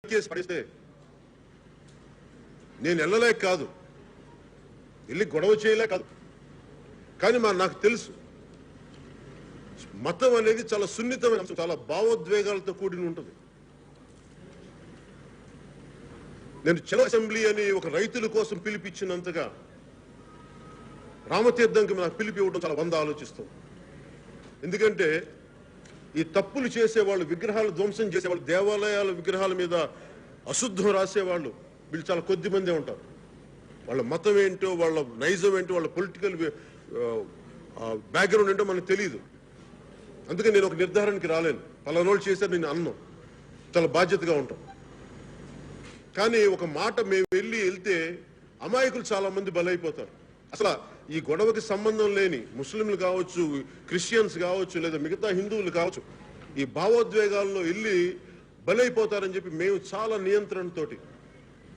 Case పడితే నేను వెళ్ళలేక కాదు, వెళ్ళి గొడవ చేయలే కాదు, కానీ నాకు తెలుసు మతం అనేది చాలా సున్నితమైన, చాలా భావోద్వేగాలతో కూడిన ఉంటుంది. నేను చలో అసెంబ్లీ అని ఒక రైతుల కోసం పిలిపించినంతగా రామతీర్థంకి నాకు పిలిపి ఇవ్వడం చాలా వంద ఆలోచిస్తాం. ఎందుకంటే ఈ తప్పులు చేసేవాళ్ళు, విగ్రహాలు ధ్వంసం చేసేవాళ్ళు, దేవాలయాల విగ్రహాల మీద అశుద్ధం రాసేవాళ్ళు వీళ్ళు చాలా కొద్ది మందే ఉంటారు. వాళ్ళ మతం ఏంటో, వాళ్ళ నైజం ఏంటో, వాళ్ళ పొలిటికల్ బ్యాక్గ్రౌండ్ ఏంటో మనకు తెలియదు. అందుకే నేను ఒక నిర్ధారణకి రాలేను. పలానోళ్ళు చేశారు నేను అన్నం, చాలా బాధ్యతగా ఉంటాం. కానీ ఒక మాట మేము వెళ్తే అమాయకులు చాలా మంది బలైపోతారు. అసలు ఈ గొడవకి సంబంధం లేని ముస్లింలు కావచ్చు, క్రిస్టియన్స్ కావచ్చు, లేదా మిగతా హిందువులు కావచ్చు, ఈ భావోద్వేగాల్లో వెళ్ళి బలైపోతారని చెప్పి మేము చాలా నియంత్రణతోటి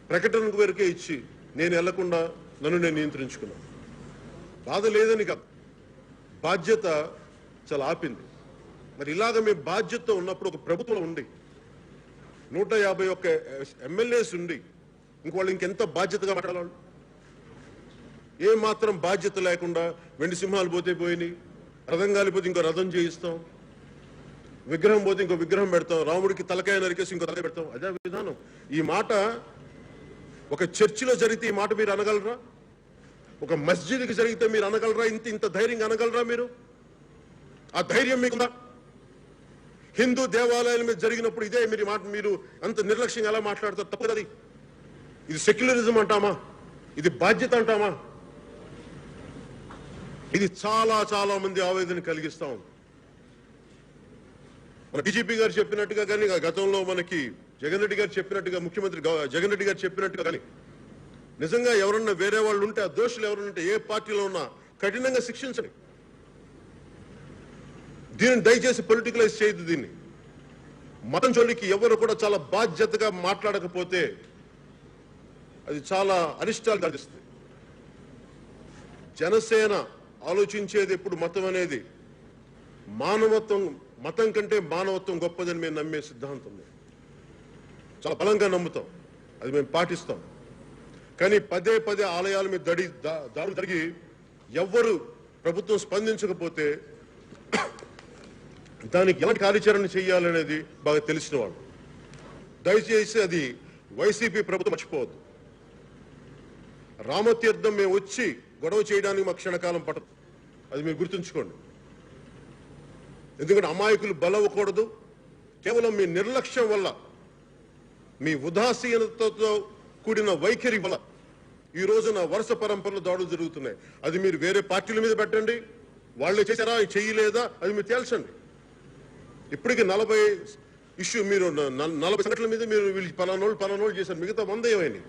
ప్రకటనకు వరకే ఇచ్చి నేను వెళ్లకుండా నన్ను నేను నియంత్రించుకున్నాను. బాధ లేదని కాదు, బాధ్యత చాలా ఆపింది. మరి ఇలాగ మేము బాధ్యతతో ఉన్నప్పుడు ఒక ప్రభుత్వం ఉండి 151 ఎమ్మెల్యేస్ ఉండి వాళ్ళు ఇంకెంత బాధ్యతగా మాట్లాడాలి? ఏ మాత్రం బాధ్యత లేకుండా వెండి సింహాలు పోతే పోయినాయి, రథం కాలిపోతే ఇంకో రథం చేయిస్తాం, విగ్రహం పోతే ఇంకో విగ్రహం పెడతాం, రాముడికి తలకాయ నరికేసి ఇంకో తలకాయ పెడతాం. అదే విధానం. ఈ మాట ఒక చర్చిలో జరిగితే ఈ మాట మీరు అనగలరా? ఒక మస్జిద్కి జరిగితే మీరు అనగలరా? ఇంత ధైర్యంగా అనగలరా మీరు? ఆ ధైర్యం మీకుందా? హిందూ దేవాలయాల మీద జరిగినప్పుడు ఇదే మీరు అంత నిర్లక్ష్యంగా ఎలా మాట్లాడతారు? తప్పు కదా. ఇది సెక్యులరిజం అంటామా? ఇది బాధ్యత అంటామా? ఇది చాలా చాలా మంది ఆవేదన కలిగిస్తా ఉంది. మన బీజేపీ గారు చెప్పినట్టుగా కానీ, గతంలో మనకి జగన్ రెడ్డి గారు చెప్పినట్టుగా, ముఖ్యమంత్రి జగన్ రెడ్డి గారు చెప్పినట్టుగా కానీ నిజంగా ఎవరన్నా వేరే వాళ్ళు ఉంటే, ఆ దోషులు ఎవరన్నా ఉంటే ఏ పార్టీలో ఉన్నా కఠినంగా శిక్షించండి. దీనిని దయచేసి పొలిటికలైజ్ చేయదు. దీన్ని మతం చోలికి ఎవరు కూడా చాలా బాధ్యతగా మాట్లాడకపోతే అది చాలా అరిష్టాలు కలిగిస్తుంది. జనసేన ఆలోచించేది ఎప్పుడు మతం అనేది మానవత్వం, మతం కంటే మానవత్వం గొప్పదని మేము నమ్మే సిద్ధాంతం చాలా బలంగా నమ్ముతాం. అది మేము పాటిస్తాం. కానీ పదే పదే ఆలయాల మీద దాడులు జరిగి ఎవ్వరు ప్రభుత్వం స్పందించకపోతే దానికి ఎలాంటి కార్యాచరణ చేయాలనేది బాగా తెలిసిన వాళ్ళు. దయచేసి అది వైసీపీ ప్రభుత్వం మర్చిపోవద్దు. రామతీర్థం మేము వచ్చి గొడవ చేయడానికి మా క్షణకాలం పట్టదు. అది మీరు గుర్తుంచుకోండి. ఎందుకంటే అమాయకులు బలవ్వకూడదు. కేవలం మీ నిర్లక్ష్యం వల్ల, మీ ఉదాసీనతతో కూడిన వైఖరి వల్ల ఈ రోజున వరుస పరంపరలు దాడులు జరుగుతున్నాయి. అది మీరు వేరే పార్టీల మీద పెట్టండి, వాళ్ళే చేశారా చేయలేదా అది మీరు తేల్చండి. ఇప్పటికీ 40 ఇష్యూ, మీరు 40 సంఘటనల మీద మీరు వీళ్ళు పలానోళ్ళు చేశారు, మిగతా 100 ఏమైంది?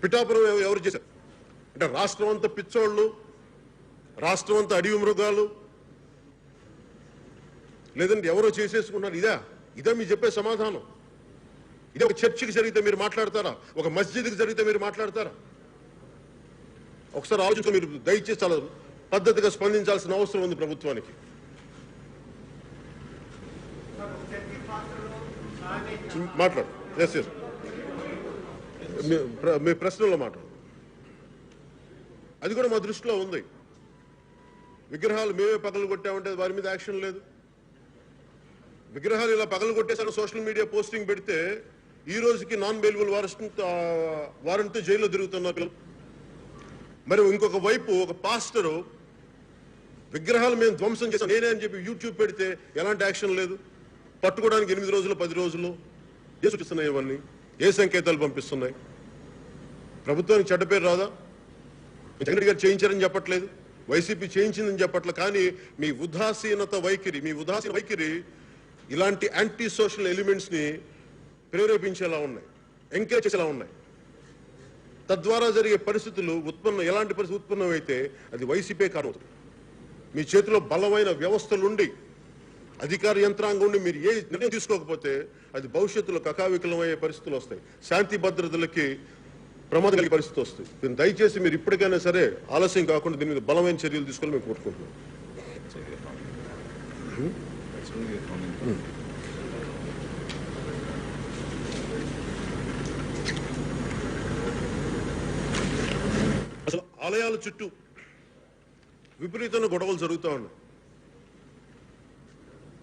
పిఠాపురం ఎవరు చేశారు? అంటే రాష్ట్రం అంతా పిచ్చోళ్ళు, రాష్ట్రం అంతా అడవి మృగాలు, లేదంటే ఎవరో చేసేసుకున్నారు. ఇదే మీరు చెప్పే సమాధానం? ఇదే ఒక చర్చికి జరిగితే మీరు మాట్లాడతారా? ఒక మస్జిద్కి జరిగితే మీరు మాట్లాడతారా? ఒకసారి ఆలోచించి మీరు దయచేసి చాలా పద్ధతిగా స్పందించాల్సిన అవసరం ఉంది ప్రభుత్వానికి. మాట్లాడు. ఎస్ ఎస్, మీ ప్రశ్నలో మాట్లాడు. అది కూడా మా దృష్టిలో ఉంది. విగ్రహాలు మేమే పగలు కొట్టామంటే వారి మీద యాక్షన్ లేదు. విగ్రహాలు ఇలా పగలు కొట్టేసాను సోషల్ మీడియా పోస్టింగ్ పెడితే ఈ రోజుకి నాన్ బెయిలబుల్ వారెంట్తో జైల్లో తిరుగుతున్న పిల్లలు. మరి ఇంకొక వైపు ఒక పాస్టరు విగ్రహాలు మేము ధ్వంసం చేసాం నేనే అని చెప్పి యూట్యూబ్ పెడితే ఎలాంటి యాక్షన్ లేదు. పట్టుకోవడానికి 8 రోజులు 10 రోజులు ఏ సూచిస్తున్నాయి? ఇవన్నీ ఏ సంకేతాలు పంపిస్తున్నాయి? ప్రభుత్వానికి చెడ్డ పేరు రాదా? జగన్ రెడ్డి గారు చేయించారని చెప్పట్లేదు, వైసీపీ చేయించిందని చెప్పట్లేదు. కానీ మీ ఉదాసీన వైఖరి ఇలాంటి యాంటీ సోషల్ ఎలిమెంట్స్ ని ప్రేరేపించేలా ఉన్నాయి, ఎంకరేజ్ చేసేలా ఉన్నాయి. తద్వారా జరిగే పరిస్థితులు ఎలాంటి పరిస్థితి ఉత్పన్నమైతే అది వైసీపీ కారణం. మీ చేతిలో బలమైన వ్యవస్థలుండి, అధికార యంత్రాంగం ఉండి మీరు ఏ నిర్ణయం తీసుకోకపోతే అది భవిష్యత్తులో కకావికలమయ్యే పరిస్థితులు వస్తాయి, శాంతి భద్రతలకి ప్రమాదం కలిగే పరిస్థితి వస్తుంది. దీన్ని దయచేసి మీరు ఇప్పటికైనా సరే ఆలస్యం కాకుండా దీని మీద బలమైన చర్యలు తీసుకోవాలని మేము కోరుకుంటున్నాం. అసలు ఆలయాల చుట్టూ విపరీతమైన గొడవలు జరుగుతూ ఉన్నాయి.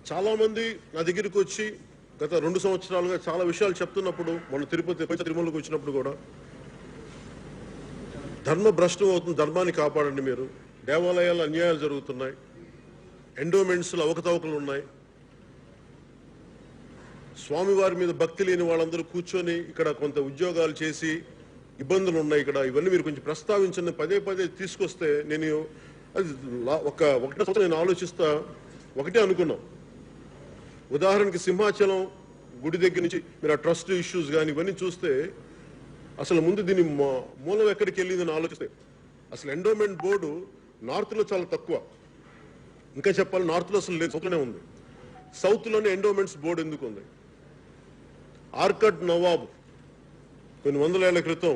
చాలా మంది నా దగ్గరికి వచ్చి గత 2 సంవత్సరాలుగా చాలా విషయాలు చెప్తున్నప్పుడు, మొన్న తిరుమలకు వచ్చినప్పుడు కూడా ధర్మ భ్రష్టం అవుతుంది, ధర్మాన్ని కాపాడండి మీరు, దేవాలయాలు అన్యాయాలు జరుగుతున్నాయి, ఎండోమెంట్స్లో అవకతవకలు ఉన్నాయి, స్వామివారి మీద భక్తి లేని వాళ్ళందరూ కూర్చొని ఇక్కడ కొంత ఉద్యోగాలు చేసి ఇబ్బందులు ఉన్నాయి ఇక్కడ, ఇవన్నీ మీరు కొంచెం ప్రస్తావించండి పదే పదే తీసుకొస్తే నేను అది ఒకటే సంవత్సరం నేను ఆలోచిస్తా ఒకటే అనుకున్నాం. ఉదాహరణకి సింహాచలం గుడి దగ్గర నుంచి మీరు ఆ ట్రస్ట్ ఇష్యూస్ కానీ ఇవన్నీ చూస్తే అసలు ముందు దీని మూలం ఎక్కడికి వెళ్ళిందని ఆలోచిస్తే అసలు ఎండోమెంట్ బోర్డు నార్త్లో చాలా తక్కువ, ఇంకా చెప్పాలి నార్త్లో అసలు లేదు, సౌత్లోనే ఉంది. సౌత్లోనే ఎండోమెంట్స్ బోర్డు ఎందుకు ఉంది? ఆర్కడ్ నవాబ్ కొన్ని వందల ఏళ్ల క్రితం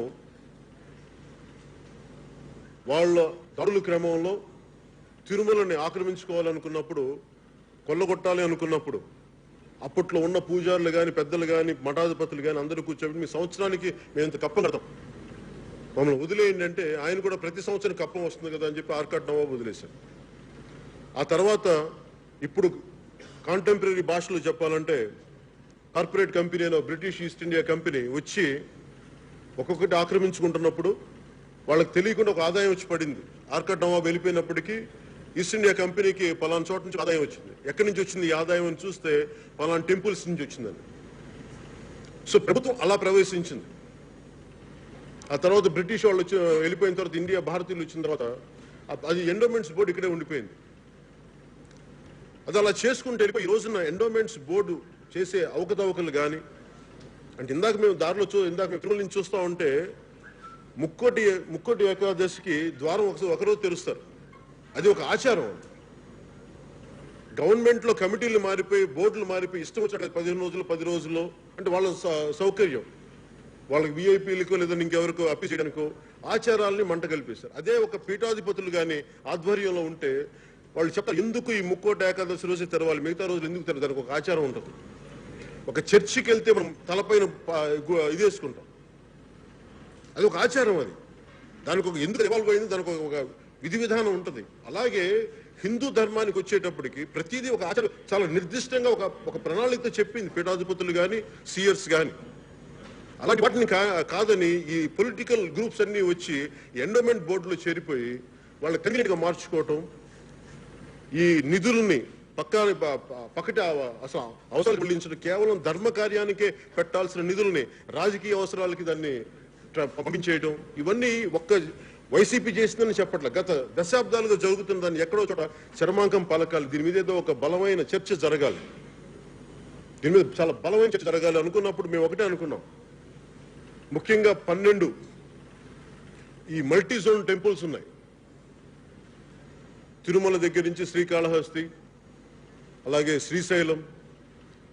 వాళ్ళ దాడుల క్రమంలో తిరుమలని ఆక్రమించుకోవాలనుకున్నప్పుడు, కొల్లగొట్టాలి అనుకున్నప్పుడు అప్పట్లో ఉన్న పూజారులు కానీ పెద్దలు కానీ మఠాధిపతులు కానీ అందరూ కూర్చోబెట్టి మీ సంవత్సరానికి మేము ఇంత కప్పం కడతాం, మమ్మల్ని వదిలేయండి అంటే ఆయన కూడా ప్రతి సంవత్సరం కప్పం వస్తుంది కదా అని చెప్పి ఆర్కాడ్ నవాబ్ వదిలేశారు. ఆ తర్వాత ఇప్పుడు కాంటెంపరీ భాషలో చెప్పాలంటే కార్పొరేట్ కంపెనీ అయిన బ్రిటిష్ ఈస్ట్ ఇండియా కంపెనీ వచ్చి ఒక్కొక్కటి ఆక్రమించుకుంటున్నప్పుడు వాళ్ళకి తెలియకుండా ఒక ఆదాయం వచ్చి పడింది. ఆర్కాడ్ నవాబ్ వెళ్ళిపోయినప్పటికీ ఈస్ట్ ఇండియా కంపెనీకి పలానా చోట నుంచి ఆదాయం వచ్చింది. ఎక్కడి నుంచి వచ్చింది ఈ ఆదాయం అని చూస్తే పలానా టెంపుల్స్ నుంచి వచ్చిందని. సో ప్రభుత్వం అలా ప్రవేశించింది. ఆ తర్వాత బ్రిటిష్ వాళ్ళు వచ్చి వెళ్ళిపోయిన తర్వాత ఇండియా భారతీయులు వచ్చిన తర్వాత అది ఎండోమెంట్స్ బోర్డు ఇక్కడే ఉండిపోయింది. అది అలా చేసుకుంటూ వెళ్ళిపోయి ఈ రోజున ఎండోమెంట్స్ బోర్డు చేసే అవకతవకలు కానీ అంటే ఇందాక మేము దారిలో తిరుమల నుంచి చూస్తూ ఉంటే ముక్కోటి ఏకాదశికి ద్వారం ఒకరోజు తెరుస్తారు, అది ఒక ఆచారం. గవర్నమెంట్లో కమిటీలు మారిపోయి బోర్డులు మారిపోయి ఇష్టం వచ్చాక 15 రోజులు 10 రోజుల్లో అంటే వాళ్ళ సౌకర్యం, వాళ్ళకి విఐపీలకో లేదా ఇంకెవరికో అప్పీ చేయడానికో ఆచారాలని మంట కల్పిస్తారు. అదే ఒక పీఠాధిపతులు కానీ ఆధ్వర్యంలో ఉంటే వాళ్ళు చెప్తారు ఎందుకు ఈ ముక్కోటి ఏకాదశి రోజు తెరవాలి, మిగతా రోజులు ఎందుకు తెరవాలి, దానికి ఒక ఆచారం ఉంటుంది. ఒక చర్చికి వెళ్తే మనం తలపైన ఇది వేసుకుంటాం, అది ఒక ఆచారం. అది దానికి ఒక ఎందుకు ఇవాల్వ్ అయింది, దానికి ఒక విధి విధానం ఉంటుంది. అలాగే హిందూ ధర్మానికి వచ్చేటప్పటికి ప్రతిదీ ఒక ఆచారం చాలా నిర్దిష్టంగా ఒక ప్రణాళికతో చెప్పింది పీఠాధిపతులు కానీ సియర్స్ కానీ. అలాంటి వాటిని కాదని ఈ పొలిటికల్ గ్రూప్స్ అన్ని వచ్చి ఎండోమెంట్ బోర్డులో చేరిపోయి వాళ్ళ కన్వీనియంట్గా మార్చుకోవటం, ఈ నిధుల్ని పక్కటి అసలు అవసరాలు చెల్లించడం, కేవలం ధర్మ కార్యానికే పెట్టాల్సిన నిధుల్ని రాజకీయ అవసరాలకి దాన్ని పంపించేయడం, ఇవన్నీ ఒక్క వైసీపీ చేసిందని చెప్పట్లే. గత దశాబ్దాలుగా జరుగుతున్న దాన్ని ఎక్కడో చోట చరమాంకం పలకాలి. దీని మీద ఏదో ఒక బలమైన చర్చ జరగాలి, దీని మీద చాలా బలమైన చర్చ జరగాలి అనుకున్నప్పుడు మేము ఒకటే అనుకున్నాం. ముఖ్యంగా 12 ఈ మల్టీ జోన్ టెంపుల్స్ ఉన్నాయి. తిరుమల దగ్గర నుంచి శ్రీకాళహస్తి, అలాగే శ్రీశైలం,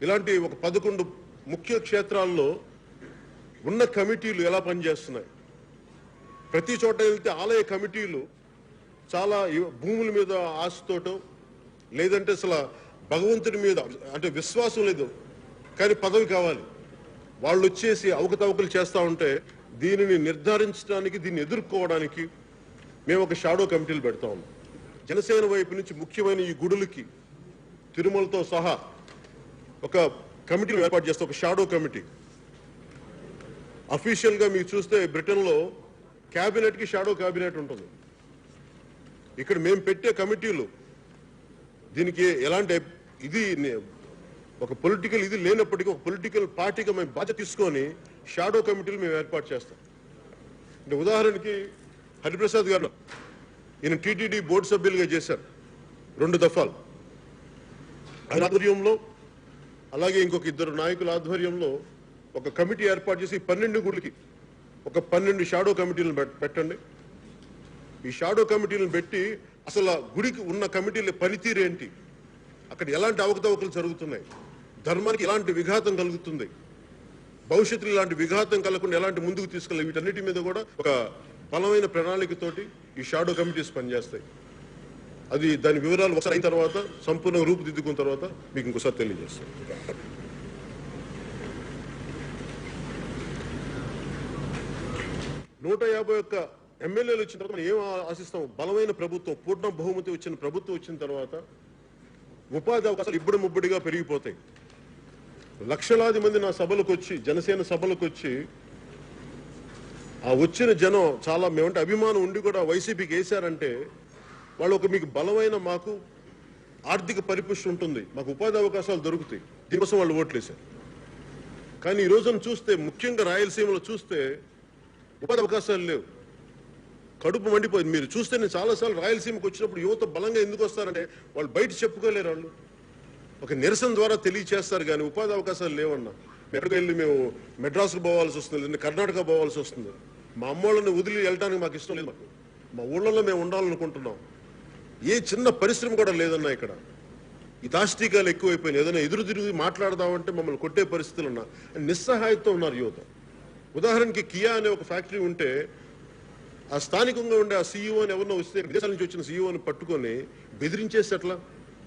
ఇలాంటి ఒక 11 ముఖ్య క్షేత్రాల్లో ఉన్న కమిటీలు ఎలా పనిచేస్తున్నాయి. ప్రతి చోట వెళ్తే ఆలయ కమిటీలు చాలా భూముల మీద ఆశతోటో లేదంటే అసలు భగవంతుడి మీద అంటే విశ్వాసం లేదు కానీ పదవి కావాలి, వాళ్ళు వచ్చేసి అవకతవకలు చేస్తూ ఉంటే దీనిని నిర్ధారించడానికి, దీన్ని ఎదుర్కోవడానికి మేము ఒక షాడో కమిటీలు పెడతా ఉన్నాం. జనసేన వైపు నుంచి ముఖ్యమైన ఈ గుడులకి తిరుమలతో సహా ఒక కమిటీని ఏర్పాటు చేస్తాం, ఒక షాడో కమిటీ. అఫీషియల్గా మీరు చూస్తే బ్రిటన్లో క్యాబినెట్కి షాడో క్యాబినెట్ ఉంటుంది. ఇక్కడ మేము పెట్టే కమిటీలు దీనికి ఎలాంటి ఇది ఒక పొలిటికల్ ఇది లేనప్పటికీ ఒక పొలిటికల్ పార్టీగా మేము బాధ్యత తీసుకొని షాడో కమిటీలు మేము ఏర్పాటు చేస్తాం. అంటే ఉదాహరణకి హరిప్రసాద్ గారు ఈయన టీటీడీ బోర్డు సభ్యులుగా చేశారు 2 దఫాలు. ఆయన ఆధ్వర్యంలో అలాగే ఇంకొక 2 నాయకుల ఆధ్వర్యంలో ఒక కమిటీ ఏర్పాటు చేసి 12 గుడికి ఒక 12 షాడో కమిటీలను పెట్టండి. ఈ షాడో కమిటీలను పెట్టి అసలు గుడికి ఉన్న కమిటీల పనితీరు ఏంటి, అక్కడ ఎలాంటి అవకతవకలు జరుగుతున్నాయి, ధర్మానికి ఎలాంటి విఘాతం కలుగుతుంది, భవిష్యత్తులో ఇలాంటి విఘాతం కలగకుండా ఎలాంటి ముందుకు తీసుకెళ్ళి వీటన్నిటి మీద కూడా ఒక బలమైన ప్రణాళికతోటి ఈ షాడో కమిటీస్ పనిచేస్తాయి. అది దాని వివరాలు ఒకసారి అయిన తర్వాత సంపూర్ణ రూపుదిద్దుకున్న తర్వాత మీకు ఇంకోసారి తెలియజేస్తాం. 151 ఎమ్మెల్యేలు వచ్చిన తర్వాత మనం ఏం ఆశిస్తాం? బలమైన ప్రభుత్వం, పూర్ణ బహుమతి వచ్చిన ప్రభుత్వం వచ్చిన తర్వాత ఉపాధి అవకాశాలు ఇబ్బడి ముబ్బడిగా పెరిగిపోతాయి. లక్షలాది మంది నా సభలకు వచ్చి, జనసేన సభలకు వచ్చి, ఆ వచ్చిన జనం చాలా మేమంటే అభిమానం ఉండి కూడా వైసీపీకి వేశారంటే వాళ్ళు ఒక మీకు బలమైన మాకు ఆర్థిక పరిపుష్టి ఉంటుంది, మాకు ఉపాధి అవకాశాలు దొరుకుతాయి, దీనికోసం వాళ్ళు ఓట్లేశారు. కానీ ఈ రోజున చూస్తే, ముఖ్యంగా రాయలసీమలో చూస్తే ఉపాధి అవకాశాలు లేవు. కడుపు మండిపోయింది. మీరు చూస్తే నేను చాలాసార్లు రాయలసీమకు వచ్చినప్పుడు యువత బలంగా ఎందుకు వస్తారంటే వాళ్ళు బయట చెప్పుకోలేరు, వాళ్ళు ఒక నిరసన ద్వారా తెలియచేస్తారు. కానీ ఉపాధి అవకాశాలు లేవన్నా ఎక్కడికి వెళ్ళి మేము మెడ్రాస్కు పోవాల్సి వస్తుంది, లేదా కర్ణాటక పోవాల్సి వస్తుంది. మా అమ్మోళ్ళని వదిలి వెళ్ళడానికి మాకు ఇష్టం లేదు. మాకు మా ఊళ్ళల్లో మేము ఉండాలనుకుంటున్నాం. ఏ చిన్న పరిశ్రమ కూడా లేదన్నా ఇక్కడ. ఈ దాష్టికాలు ఎక్కువైపోయినాయి. ఏదైనా ఎదురు తిరిగి మాట్లాడదామంటే మమ్మల్ని కొట్టే పరిస్థితులు ఉన్నా నిస్సహాయంతో ఉన్నారు యువత. ఉదాహరణకి కియా అనే ఒక ఫ్యాక్టరీ ఉంటే ఆ స్థానికంగా ఉండే ఆ సీఈఓని ఎవరినో వస్తే, విదేశాల నుంచి వచ్చిన సీఈఓని పట్టుకొని బెదిరించేసి అట్లా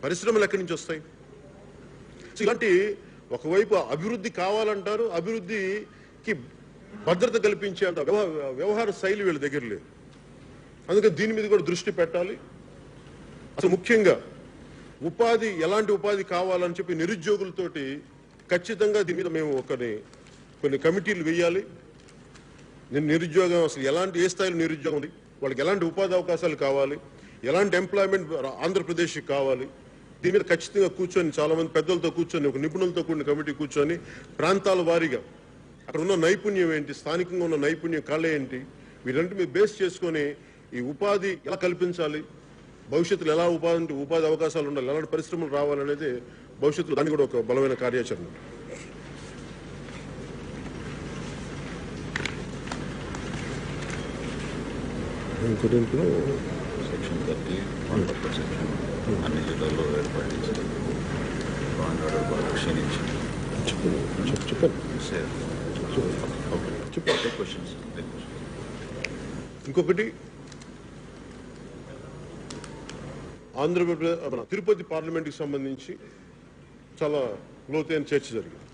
పరిశ్రమలు ఎక్కడి నుంచి వస్తాయి? ఇలాంటి ఒకవైపు అభివృద్ధి కావాలంటారు, అభివృద్ధికి భద్రత కల్పించే అంత వ్యవహార శైలి వీళ్ళ దగ్గర లేదు. అందుకని దీని మీద కూడా దృష్టి పెట్టాలి. అసలు ముఖ్యంగా ఉపాధి, ఎలాంటి ఉపాధి కావాలని చెప్పి నిరుద్యోగులతోటి ఖచ్చితంగా దీని మీద మేము కొన్ని కమిటీలు వేయాలి. నిరుద్యోగం అసలు ఎలాంటి, ఏ స్థాయిలో నిరుద్యోగం ఉంది, వాళ్ళకి ఎలాంటి ఉపాధి అవకాశాలు కావాలి, ఎలాంటి ఎంప్లాయ్మెంట్ ఆంధ్రప్రదేశ్కి కావాలి, దీని మీద ఖచ్చితంగా కూర్చొని చాలా మంది పెద్దలతో కూర్చొని, ఒక నిపుణులతో కూడిన కమిటీ కూర్చొని ప్రాంతాల వారీగా అక్కడ ఉన్న నైపుణ్యం ఏంటి, స్థానికంగా ఉన్న నైపుణ్యం కళ ఏంటి, వీటన్నిటి మీద బేస్ చేసుకొని ఈ ఉపాధి ఎలా కల్పించాలి, భవిష్యత్తులో ఎలా ఉపాధి అవకాశాలు ఉండాలి, ఎలాంటి పరిశ్రమలు రావాలనేది భవిష్యత్తులో దాన్ని కూడా ఒక బలమైన కార్యాచరణ. సెక్షన్ 30 సెక్షన్ అన్ని జిల్లాల్లో ఏర్పాటు క్షీణించి ఇంకొకటి, ఆంధ్రప్రదేశ్ తిరుపతి పార్లమెంట్కి సంబంధించి చాలా లోతైన చర్చ జరిగింది.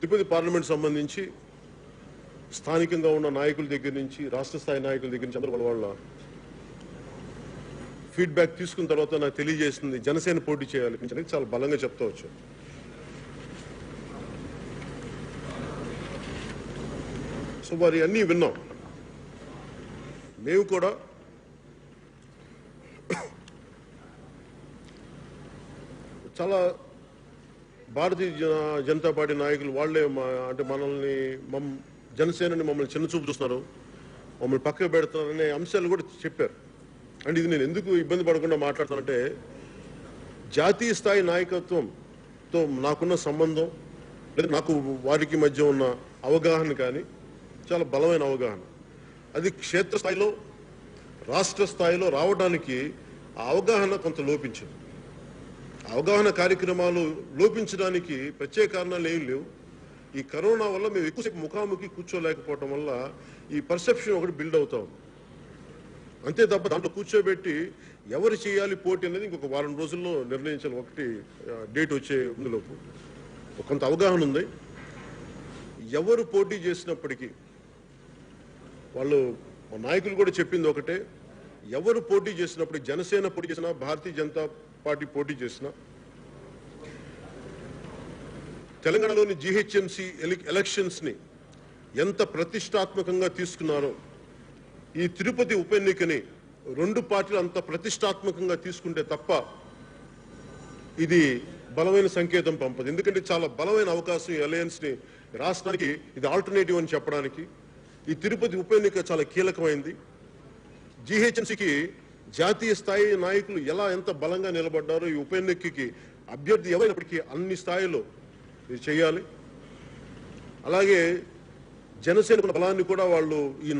తిరుపతి పార్లమెంట్ సంబంధించి స్థానికంగా ఉన్న నాయకుల దగ్గర నుంచి, రాష్ట్ర స్థాయి నాయకుల దగ్గర నుంచి అందరూ వాళ్ళ ఫీడ్బ్యాక్ తీసుకున్న తర్వాత నాకు తెలియజేసింది జనసేన పోటీ చేయాలి అనేది చాలా బలంగా చెప్తా వచ్చాను. సో వారి అన్నీ విన్నాం. మేము కూడా చాలా భారతీయ జనతా పార్టీ నాయకులు వాళ్ళే అంటే జనసేనని మమ్మల్ని చిన్నచూపు చూస్తున్నారు, మమ్మల్ని పక్కకు పెడుతున్నారు అనే అంశాలు కూడా చెప్పారు. అంటే ఇది నేను ఎందుకు ఇబ్బంది పడకుండా మాట్లాడుతానంటే, జాతీయ స్థాయి నాయకత్వంతో నాకున్న సంబంధం, లేదా నాకు వారికి మధ్య ఉన్న అవగాహన కానీ చాలా బలమైన అవగాహన. అది క్షేత్రస్థాయిలో, రాష్ట్ర స్థాయిలో రావడానికి ఆ అవగాహన కొంత లోపించింది. అవగాహన కార్యక్రమాలు లోపించడానికి ప్రత్యేక కారణాలు ఏం లేవు. ఈ కరోనా వల్ల మేము ఎక్కువసేపు ముఖాముఖి కూర్చోలేకపోవటం వల్ల ఈ పర్సెప్షన్ ఒకటి బిల్డ్ అవుతా ఉంది. అంతే తప్ప దాంట్లో కూర్చోబెట్టి ఎవరు చేయాలి పోటీ అనేది ఇంకొక వారం రోజుల్లో నిర్ణయించాలి. ఒకటి డేట్ వచ్చే ముందులోపు కొంత అవగాహన ఉంది. ఎవరు పోటీ చేసినప్పటికీ వాళ్ళు నాయకులు కూడా చెప్పింది ఒకటే, ఎవరు పోటీ చేసినప్పటికీ, జనసేన పోటీ చేసినా, భారతీయ జనతా పార్టీ పోటీ చేసినా, తెలంగాణలోని జీహెచ్ఎంసీ ఎలక్షన్స్ ని ఎంత ప్రతిష్టాత్మకంగా తీసుకున్నారో, ఈ తిరుపతి ఉప ఎన్నికని 2 పార్టీలు అంత ప్రతిష్టాత్మకంగా తీసుకుంటే తప్ప ఇది బలమైన సంకేతం పంపదు. ఎందుకంటే చాలా బలమైన అవకాశం ఈ అలయన్స్ ని రాష్ట్రానికి ఇది ఆల్టర్నేటివ్ అని చెప్పడానికి. ఈ తిరుపతి ఉప ఎన్నిక చాలా కీలకమైంది. జీహెచ్ఎంసీకి జాతీయ స్థాయి నాయకులు ఎంత బలంగా నిలబడ్డారో, ఈ ఉప ఎన్నికకి అభ్యర్థి ఎవరైనప్పటికీ అన్ని స్థాయిలో ఇది చేయాలి. అలాగే జనసేన బలాన్ని కూడా వాళ్ళు ఈ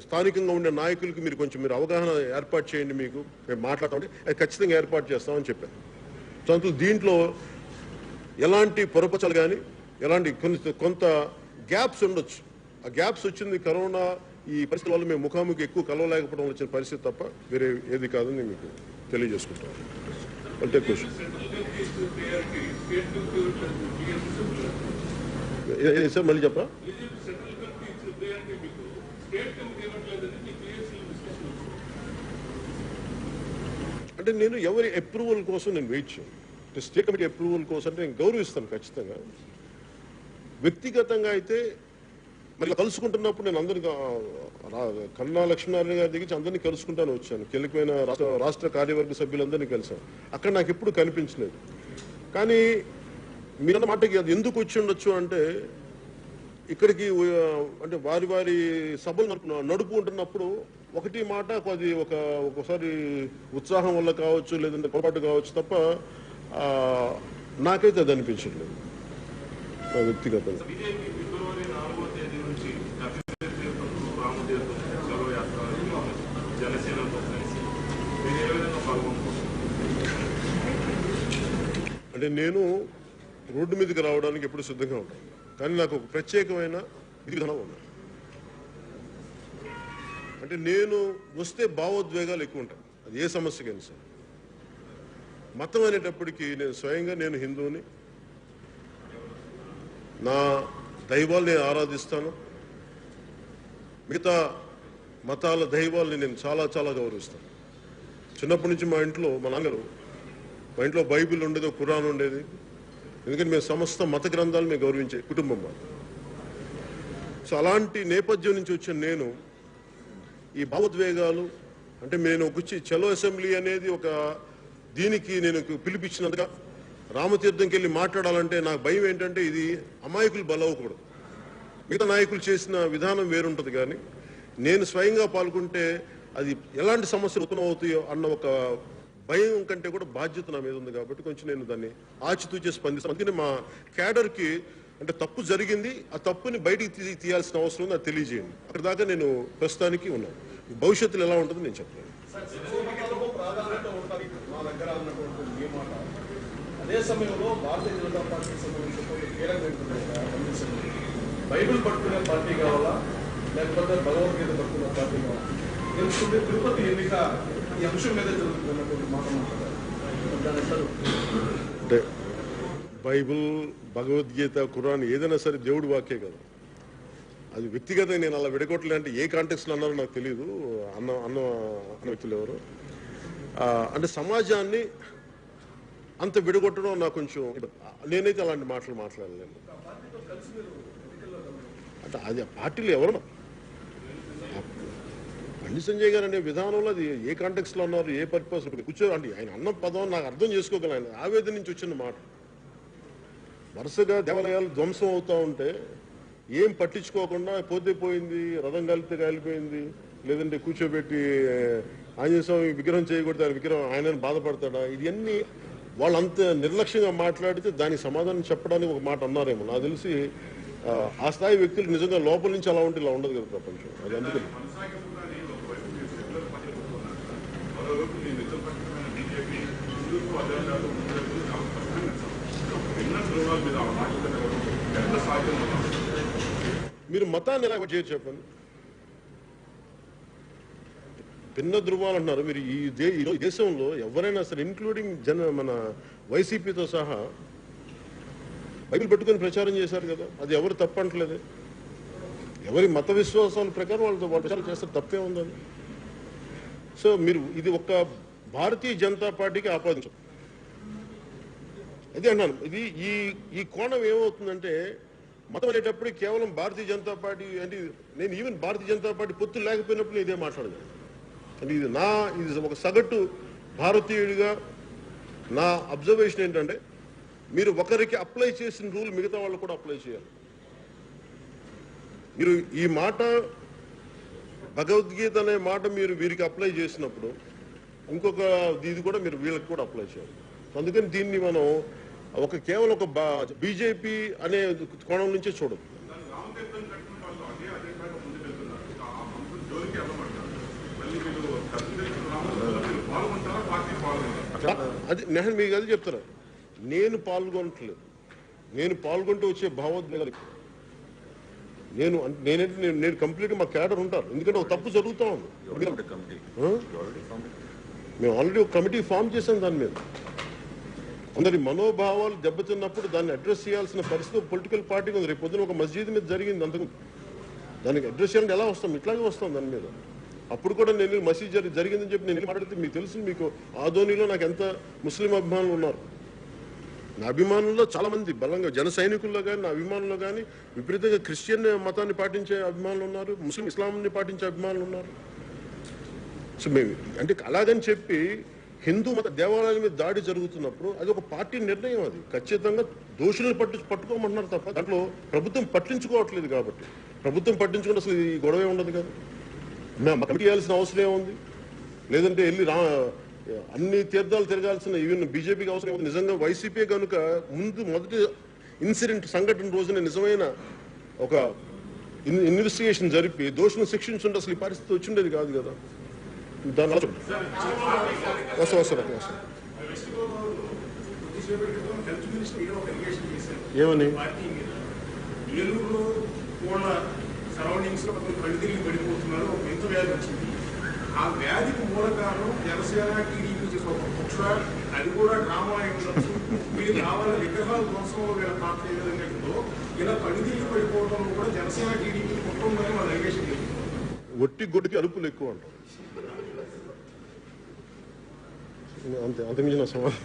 స్థానికంగా ఉండే నాయకులకి మీరు అవగాహన ఏర్పాటు చేయండి, మీకు మేము మాట్లాడతామంటే అది ఖచ్చితంగా ఏర్పాటు చేస్తామని చెప్పారు. సో అందులో దీంట్లో ఎలాంటి పొరపచలు కానీ, ఎలాంటి కొంత గ్యాప్స్ ఉండొచ్చు. ఆ గ్యాప్స్ వచ్చింది కరోనా ఈ పరిస్థితుల వల్ల మేము ముఖాముఖి ఎక్కువ కలవలేకపోవడం వచ్చిన పరిస్థితి తప్ప వేరే ఏది కాదని మీకు తెలియజేసుకుంటాం. అంటే క్వశ్చన్ సార్ మళ్ళీ చెప్పరా? అంటే నేను ఎవరి అప్రూవల్ కోసం నేను వెయిట్ చేయను. స్టేట్ కమిటీ అప్రూవల్ కోసం అంటే నేను గౌరవిస్తాను ఖచ్చితంగా. వ్యక్తిగతంగా అయితే మరి కలుసుకుంటున్నప్పుడు నేను అందరినీ కన్నా లక్ష్మీనారాయణ గారి దగ్గర అందరినీ కలుసుకుంటాను వచ్చాను. కీలకమైన రాష్ట్ర కార్యవర్గ సభ్యులందరినీ కలిసాను. అక్కడ నాకు ఎప్పుడు కనిపించలేదు. కానీ మీరన్న మాటకి అది ఎందుకు వచ్చి ఉండొచ్చు అంటే ఇక్కడికి అంటే వారి వారి సభలు నడుపుకుంటున్నప్పుడు ఒకటి మాట అది ఒకసారి ఉత్సాహం వల్ల కావచ్చు, లేదంటే పొరపాటు కావచ్చు తప్ప నాకైతే అది అనిపించట్లేదు నా వ్యక్తిగతంగా. అంటే నేను రోడ్డు మీదకి రావడానికి ఎప్పుడు సిద్ధంగా ఉంటాను. కానీ నాకు ఒక ప్రత్యేకమైన విధానం ఉంది. అంటే నేను వస్తే భావోద్వేగాలు ఎక్కువ ఉంటాయి. అది ఏ సమస్యకైనా సరే. మతం అనేటప్పటికీ నేను స్వయంగా నేను హిందువుని, నా దైవాలు నేను ఆరాధిస్తాను. మిగతా మతాల దైవాల్ని నేను చాలా చాలా గౌరవిస్తాను. చిన్నప్పటి నుంచి మా ఇంట్లో బైబిల్ ఉండేది, ఖురాన్ ఉండేది. ఎందుకంటే మేము సమస్త మత గ్రంథాలు మేము గౌరవించే కుటుంబం మాది. సో అలాంటి నేపథ్యం నుంచి వచ్చిన నేను ఈ భావోద్వేగాలు అంటే నేను వచ్చి చలో అసెంబ్లీ అనేది ఒక దీనికి నేను పిలిపించినందుగా రామతీర్థంకి వెళ్ళి మాట్లాడాలంటే నాకు భయం ఏంటంటే ఇది అమాయకులు బలవకూడదు. మిగతా నాయకులు చేసిన విధానం వేరుంటుంది. కానీ నేను స్వయంగా పాల్గొంటే అది ఎలాంటి సమస్యలు ఉత్పన్నమవుతాయో అన్న ఒక భయం కంటే కూడా బాధ్యత నా మీద ఉంది. కాబట్టి కొంచెం నేను దాన్ని ఆచితూచే స్పందిస్తాను. అందుకని మా క్యాడర్కి అంటే తప్పు జరిగింది, ఆ తప్పుని బయటికి తీయాల్సిన అవసరం ఉంది, అది తెలియజేయండి. అక్కడ దాకా నేను ప్రస్తుతానికి ఉన్నాను. భవిష్యత్తులో ఎలా ఉంటుందో నేను చెప్పలేను. అదే సమయంలో భారతీయ జనతా పార్టీకి సంబంధించిన బైబిల్ పట్టుకునే పార్టీ కావాలా లేకపోతే భగవద్గీత పట్టుకునే పార్టీ కావాలా తెలుసుకుంటే తిరుపతి ఎన్నిక ఈ అంశం మీద జరుగుతున్నటువంటి మాట మాట్లాడారు. అంటే బైబిల్, భగవద్గీత, ఖురాన్ ఏదైనా సరే దేవుడి వాక్యే కదా. అది వ్యక్తిగతంగా నేను అలా విడగొట్టలే. అంటే ఏ కాంటెక్స్లో అన్నారో నాకు తెలియదు. అన్న వ్యక్తులు ఎవరు అంటే సమాజాన్ని అంత విడగొట్టడం నాకు కొంచెం నేనైతే అలాంటి మాటలు మాట్లాడలేను. అంటే అది పార్టీలు ఎవరు బండి సంజయ్ గారు అనే విధానంలో అది ఏ కాంటెక్స్లో అన్నారు, ఏ పర్పస్ కూర్చో అంటే ఆయన అన్న పదం నాకు అర్థం చేసుకోగలను. ఆయన ఆవేదన నుంచి వచ్చిన మాట. వరుసగా దేవాలయాలు ధ్వంసం అవుతూ ఉంటే ఏం పట్టించుకోకుండా పోతే పోయింది, రథం కాలితే కాలిపోయింది, లేదంటే కూర్చోబెట్టి ఆంజనేయ స్వామి విగ్రహం చేయకూడదు, ఆయన విగ్రహం ఆయనను బాధపడతాడా, ఇవన్నీ వాళ్ళంత నిర్లక్ష్యంగా మాట్లాడితే దానికి సమాధానం చెప్పడానికి ఒక మాట అన్నారేమో. నాకు తెలిసి ఆ స్థాయి వ్యక్తులు నిజంగా లోపల నుంచి అలా ఉంటే ఇలా ఉండదు కదా ప్రపంచం. అది అందుకని మీరు మతాన్ని ఎలా చేయరు చెప్పండి. భిన్న ధృవాలు అంటున్నారు మీరు. ఈ దేశంలో ఎవరైనా సరే ఇంక్లూడింగ్ మన వైసీపీతో సహా బైబిల్ పెట్టుకుని ప్రచారం చేశారు కదా. అది ఎవరు తప్పంటలేదు. ఎవరి మత విశ్వాసాల ప్రకారం వాళ్ళు ప్రచారం చేస్తారు, తప్పే ఉందని. సో మీరు ఇది ఒక్క భారతీయ జనతా పార్టీకి ఆపాదించు. అదే అన్నాను. ఇది ఈ కోణం ఏమవుతుందంటే మతం అనేటప్పుడు కేవలం భారతీయ జనతా పార్టీ అంటే నేను ఈవెన్ భారతీయ జనతా పార్టీ పొత్తు లేకపోయినప్పుడు ఇదే మాట్లాడలేదు. అంటే ఇది ఒక సగటు భారతీయుడిగా నా అబ్జర్వేషన్ ఏంటంటే మీరు ఒకరికి అప్లై చేసిన రూల్ మిగతా వాళ్ళు కూడా అప్లై చేయాలి. మీరు ఈ మాట భగవద్గీత అనే మాట మీరు వీరికి అప్లై చేసినప్పుడు ఇంకొక ఇది కూడా మీరు వీళ్ళకి కూడా అప్లై చేయాలి. అందుకని దీన్ని మనం కేవలం ఒక బీజేపీ అనే కోణం నుంచే చూడదు. అది నేను మీకు అది చెప్తాను. నేను పాల్గొనట్లేదు. నేను పాల్గొంటూ వచ్చే భావోద్వేగాలు నేను కంప్లీట్గా మా క్యాడర్ ఉంటారు. ఎందుకంటే ఒక తప్పు జరుగుతూ ఉంది. మేము ఆల్రెడీ ఒక కమిటీ ఫామ్ చేసాం. దాని మీద అందరి మనోభావాలు దెబ్బతిన్నప్పుడు దాన్ని అడ్రస్ చేయాల్సిన పరిస్థితి పొలిటికల్ పార్టీ ఉంది. రేపు పొద్దున ఒక మస్జిద్ మీద జరిగింది. అంతకు దానికి అడ్రస్ చేయాలంటే ఎలా వస్తాం? ఇట్లాగే వస్తాం దాని మీద. అప్పుడు కూడా నేను మసీద్ జరిగిందని చెప్పి నేను మాట్లాడితే మీకు తెలుసు, మీకు ఆదోనిలో నాకు ఎంత ముస్లిం అభిమానులు ఉన్నారు. నా అభిమానుల్లో చాలా మంది బలంగా జన సైనికుల్లో కానీ నా అభిమానుల్లో కానీ విపరీతంగా క్రిస్టియన్ మతాన్ని పాటించే అభిమానులు ఉన్నారు, ముస్లిం ఇస్లాంని పాటించే అభిమానులు ఉన్నారు. సో మేము అంటే అలాగని చెప్పి హిందూ మత దేవాలయాల మీద దాడి జరుగుతున్నప్పుడు అది ఒక పార్టీ నిర్ణయం. అది ఖచ్చితంగా దోషులను పట్టుకోమంటున్నారు తప్ప దాంట్లో ప్రభుత్వం పట్టించుకోవట్లేదు. కాబట్టి ప్రభుత్వం పట్టించుకుంటే అసలు ఈ గొడవే ఉండదు కదా. మేము కమిటీ చేయాల్సిన అవసరం ఏముంది? లేదంటే వెళ్ళి అన్ని తీర్థాలు తిరగాల్సిన ఈవెన్ బీజేపీకి అవసరం ఏముంది? నిజంగా వైసీపీ కనుక మొదటి ఇన్సిడెంట్ సంఘటన రోజున నిజమైన ఒక ఇన్వెస్టిగేషన్ జరిపి దోషులను శిక్షించుంటే అసలు ఈ పరిస్థితి వచ్చిండేది కాదు కదా. దాని ఏమని ఏలూరులో కూడా సరౌండింగ్స్ లో కళ్ళు తిరిగి పడిపోతున్నారు. ఒక వింత వ్యాధి వచ్చింది. ఆ వ్యాధికి మూల కారణం జనసేన టీడీపీ చేసే ఒక కుట్ర, అది కూడా డ్రామా అయి ఉండొచ్చు. వీళ్ళు కావాలని విగ్రహాల ధ్వంసంలో వీళ్ళ పాత్ర ఏ విధంగా ఉందో ఇలా కళ్ళు తిరిగి పడిపోవడంలో కూడా జనసేన టీడీపీ కుట్ర ఉందని వాళ్ళ అలిగేషన్ లేదు. ఒట్టి గొడ్డుకి అరుపులు ఎక్కువ అంటారు. అంతే, అంతమించిన సమాధానం.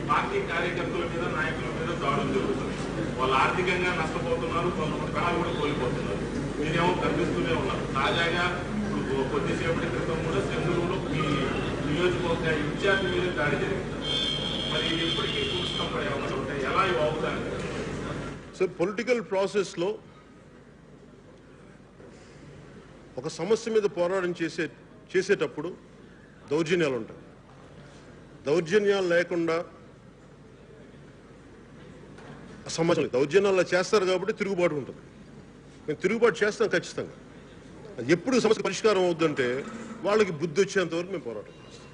పార్టీ కార్యకర్తల మీద నాయకుల మీద దాడులు జరుగుతున్నాయి. వాళ్ళు ఆర్థికంగా నష్టపోతున్నారు, కొంతమంది ప్రాణాలు కూడా కోల్పోతున్నారు. మీరేమో కనిపిస్తూనే ఉన్నారు. తాజాగా కొద్దిసేపటి క్రితం కూడా చంద్రులో ఈ నియోజకవర్గ ఇన్ఛార్జ్ మీద దాడి జరిగింది. మరి ఎప్పటికీ చూస్తాం పడే అవకాశం ఉంటాయి. ఎలా ఇవి అవుతాయి? సో పొలిటికల్ ప్రాసెస్లో ఒక సమస్య మీద పోరాటం చేసేటప్పుడు దౌర్జన్యాలు ఉంటాయి. దౌర్జన్యాలు లేకుండా సమస్యలు దౌర్జన్యాలు చేస్తారు కాబట్టి తిరుగుబాటు ఉంటుంది. మేము తిరుగుబాటు చేస్తాం ఖచ్చితంగా. అది ఎప్పుడు సమస్య పరిష్కారం అవుతుందంటే వాళ్ళకి బుద్ధి వచ్చేంత వరకు మేము పోరాటం చేస్తాం.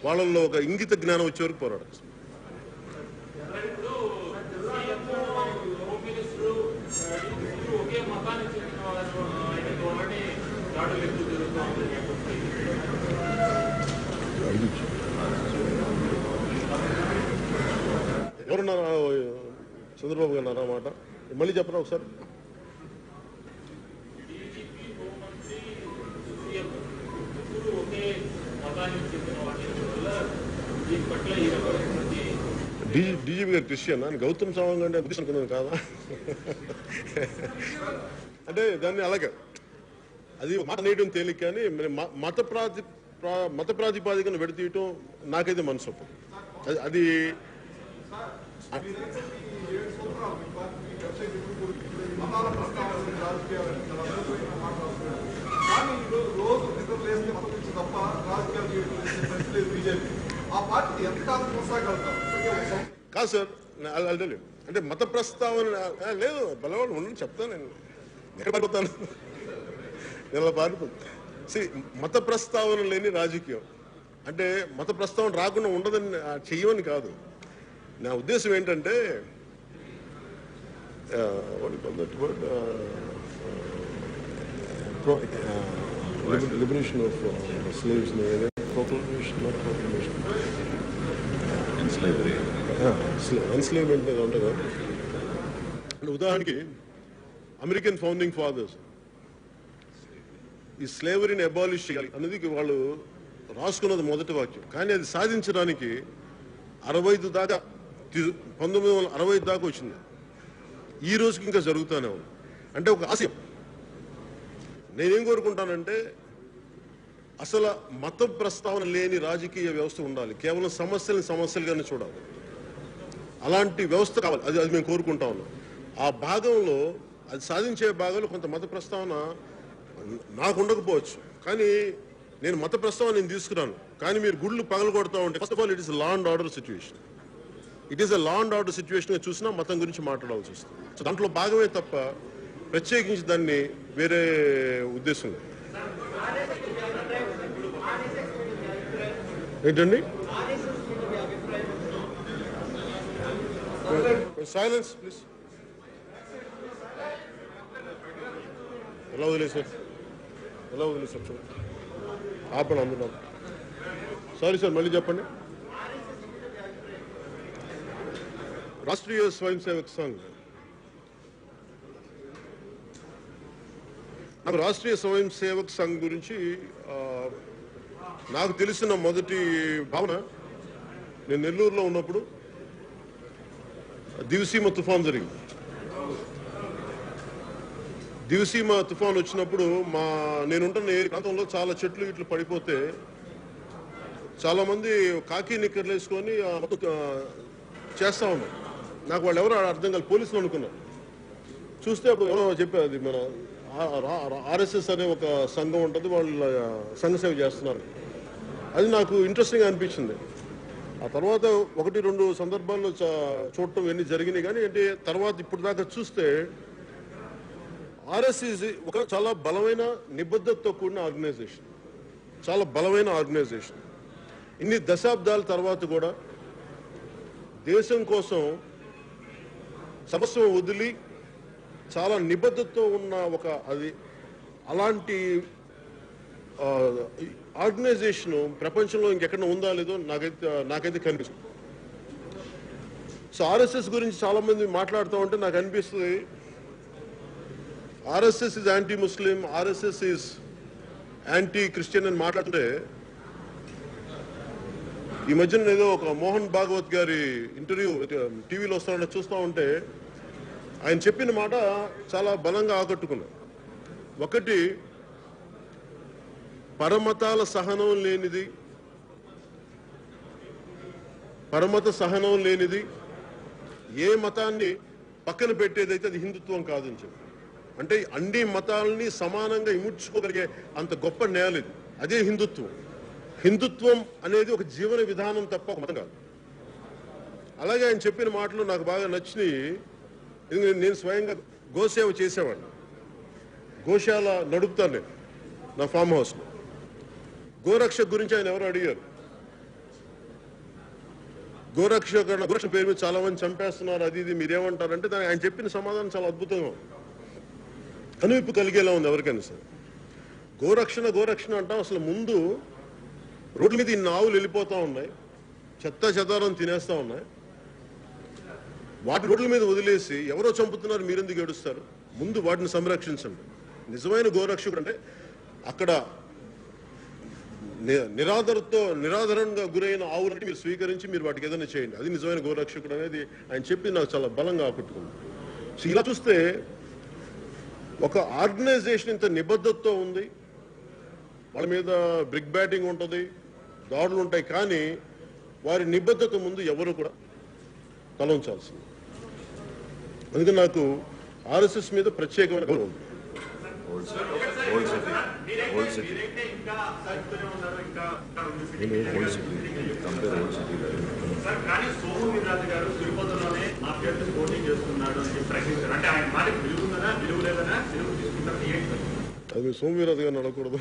వాళ్ళల్లో ఒక ఇంగిత జ్ఞానం వచ్చే వరకు పోరాటం చేస్తాం. ఎవరున్నారా? చంద్రబాబు గారు అన్నారా మాట? మళ్ళీ చెప్పరా ఒకసారి? డీజీపీ గారు క్రిస్టియన్ అని గౌతమ్ సవాంగ్ అంటే అనుకున్నాను కాదా? అంటే దాన్ని అలాగే అది మాట నేయడం తేలిక, కానీ మత ప్రాతిపాదికను విడతీయటం నాకైతే మనసు అది కాదు సార్. అంటే మత ప్రస్తావన లేదు, బలవాడు ఉండని చెప్తాను. నేను ఎక్కడ పారిపోతాను? నేను పారిపోతాను. మత ప్రస్తావన లేని రాజకీయం అంటే మత ప్రస్తావన రాకుండా ఉండదని చెయ్యమని కాదు. నా ఉద్దేశం ఏంటంటే లిబరేషన్ ఆఫ్ స్లేవ్స్, ఎన్స్లేవ్మెంట్ ఉంటుంది కదా. ఉదాహరణకి అమెరికన్ ఫౌండింగ్ ఫాదర్స్ ఈ స్లేవరీని అబాలిష్ చేయాలి అనేది వాళ్ళు రాసుకున్నది మొదటి వాక్యం. కానీ అది సాధించడానికి 65 దాకా 1965 దాకా వచ్చింది. ఈ రోజుకి ఇంకా జరుగుతూనే ఉంది. అంటే ఒక ఆశయం. నేనేం కోరుకుంటానంటే అసలు మత ప్రస్తావన లేని రాజకీయ వ్యవస్థ ఉండాలి. కేవలం సమస్యలుగానే చూడాలి. అలాంటి వ్యవస్థ కావాలి. అది మేము కోరుకుంటా ఉన్నాం. ఆ భాగంలో అది సాధించే భాగంలో కొంత మత ప్రస్తావన నాకు ఉండకపోవచ్చు, కానీ నేను మత ప్రస్తావన నేను తీసుకున్నాను. కానీ మీరు గుళ్ళు పగలగొడతా ఉంటే first of all it is law and order situation. It is a law and order సిచ్యువేషన్గా చూసినా మతం గురించి మాట్లాడాల్సి వస్తుంది. సో దాంట్లో భాగమే తప్ప ప్రత్యేకించి దాన్ని వేరే ఉద్దేశం లేదు. ఏంటండి? Silence please. ఎలా వదిలేసారు? చూడండి, ఆపండి అందులో. సారీ సార్, మళ్ళీ చెప్పండి. రాష్ట్రీయ స్వయం సేవక్ సంఘ్, నాకు రాష్ట్రీయ స్వయం సేవక్ సంఘ్ గురించి నాకు తెలిసిన మొదటి భావన, నేను నెల్లూరులో ఉన్నప్పుడు దివిసీమ తుఫాన్ జరిగింది. దివిసీమ తుఫాన్ వచ్చినప్పుడు నేనుంటున్న ఏ ప్రాంతంలో చాలా చెట్లు ఇట్లు పడిపోతే చాలా మంది కాకి నిక్కర్లు వేసుకొని చేస్తా ఉన్నారు. నాకు వాళ్ళు ఎవరో అర్థం కాదు, పోలీసులు అనుకున్నారు. చూస్తే అప్పుడు ఎవరో చెప్పారు, అది మన ఆర్ఎస్ఎస్ అనే ఒక సంఘం ఉంటుంది, వాళ్ళు సంఘ సేవ చేస్తున్నారు. అది నాకు ఇంట్రెస్టింగ్ అనిపించింది. ఆ తర్వాత 1-2 సందర్భాల్లో చూడటం ఇవన్నీ జరిగినాయి. కానీ అంటే తర్వాత ఇప్పుడు దాకా చూస్తే ఆర్ఎస్ఎస్ ఒక చాలా బలమైన నిబద్ధతతో కూడిన ఆర్గనైజేషన్, చాలా బలమైన ఆర్గనైజేషన్. ఇన్ని దశాబ్దాల తర్వాత కూడా దేశం కోసం సర్వస్వం వదిలి చాలా నిబద్ధతతో ఉన్న అలాంటి ఆర్గనైజేషన్ ప్రపంచంలో ఇంకెక్కడ ఉందా లేదో నాకైతే కనిపిస్తుంది. సో ఆర్ఎస్ఎస్ గురించి చాలా మంది మాట్లాడుతూ ఉంటే నాకు అనిపిస్తుంది, RSS is anti Muslim, RSS is anti Christian అని మాట్లాడితే, ఈ మధ్యన ఏదో ఒక మోహన్ భాగవత్ గారి ఇంటర్వ్యూ టీవీలో చూస్తూ ఉంటే ఆయన చెప్పిన మాట చాలా బలంగా ఆకట్టుకున్నా. ఒకటి, పరమత సహనం లేనిది ఏ మతాన్ని పక్కన పెట్టేదైతే అది హిందుత్వం కాదని చెప్పి, అంటే అన్ని మతాలని సమానంగా ఇముడ్చుకోగలిగే అంత గొప్ప నేల ఇది, అదే హిందుత్వం. హిందుత్వం అనేది ఒక జీవన విధానం తప్ప ఒక మతం కాదు. అలాగే ఆయన చెప్పిన మాటలు నాకు బాగా నచ్చినాయి. నేను స్వయంగా గోసేవ చేసేవాడిని, గోశాల నడుపుతాను నేను నా ఫామ్ హౌస్లో. గోరక్షక్ గురించి ఆయన ఎవరు అడిగారు. గోరక్ష పేరు మీద చాలా మంది చంపేస్తున్నారు, అది ఇది మీరేమంటారంటే దానికి ఆయన చెప్పిన సమాధానం చాలా అద్భుతంగా ఉంది, కనువిప్పు కలిగేలా ఉంది ఎవరికైనా సరే. గోరక్షణ అంటాం. అసలు ముందు రోడ్ల మీద ఇన్ని ఆవులు వెళ్ళిపోతూ ఉన్నాయి, చెదారం తినేస్తూ ఉన్నాయి, వాటి రోడ్ల మీద వదిలేసి ఎవరో చంపుతున్నారు మీరెందుకు ఏడుస్తారు, ముందు వాటిని సంరక్షించండి. నిజమైన గోరక్షకుడు అంటే అక్కడ నిరాదరణగా గురైన ఆవులని మీరు స్వీకరించి మీరు వాటికి ఏదైనా చేయండి, అది నిజమైన గోరక్షకుడు అనేది ఆయన చెప్పి నాకు చాలా బలంగా ఆకట్టుకుంది. సో ఇలా చూస్తే ఒక ఆర్గనైజేషన్ ఇంత నిబద్ధతతో ఉంది, వాళ్ళ మీద బ్రిక్ బ్యాటింగ్ ఉంటుంది, దాడులు ఉంటాయి, కానీ వారి నిబద్ధత ముందు ఎవరు కూడా తలంచాల్సింది. అందుకని నాకు ఆర్ఎస్ఎస్ మీద ప్రత్యేకమైన గౌరవం ఉంది. కానీ సోము వీర్రాజు గారు తిరుపతిలోనే అభ్యర్థి పోటీ చేస్తున్నాడు అని ప్రశ్నించారు. అంటే ఆయన మాటకి విలువనా విలువలేదనా విలువ తీసుకుంటారు. అది సోమవీరాజు గారిని అడగకూడదు.